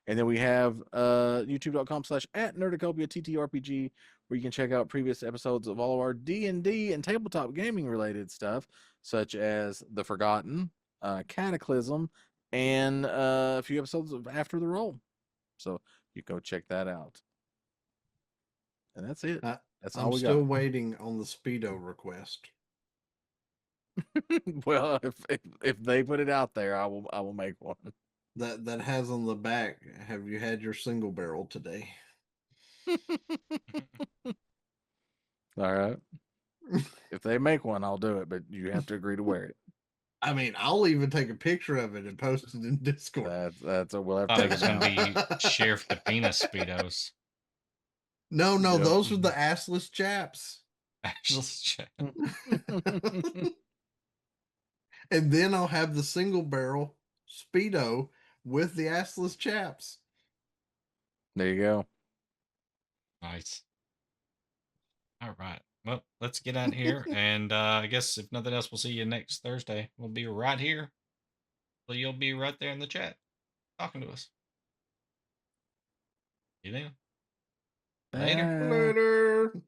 S1: And then we have youtube.com/@Nerducopia TTRPG, where you can check out previous episodes of all of our D&D and tabletop gaming related stuff, such as The Forgotten, Cataclysm, and a few episodes of After the Roll. So you go check that out. And that's it. That's all
S3: I'm
S1: we
S3: still
S1: got.
S3: waiting on the Speedo request.
S1: Well, if they put it out there, I will make one.
S3: That has on the back, have you had your single barrel today?
S1: All right. If they make one, I'll do it, but you have to agree to wear it.
S3: I mean, I'll even take a picture of it and post it in Discord.
S1: That's a we'll have to
S2: Thought
S1: take
S2: it was
S1: it
S2: going
S1: down.
S2: to be Sheriff the Penis Speedos.
S3: No,
S1: Yep.
S3: those are the assless chaps.
S2: Ashless chat.
S3: And then I'll have the single barrel Speedo with the assless chaps.
S1: There you go.
S2: Nice. All right. Well, let's get out here. And I guess if nothing else, we'll see you next Thursday. We'll be right here. So you'll be right there in the chat talking to us. See you then. Later.
S3: Later.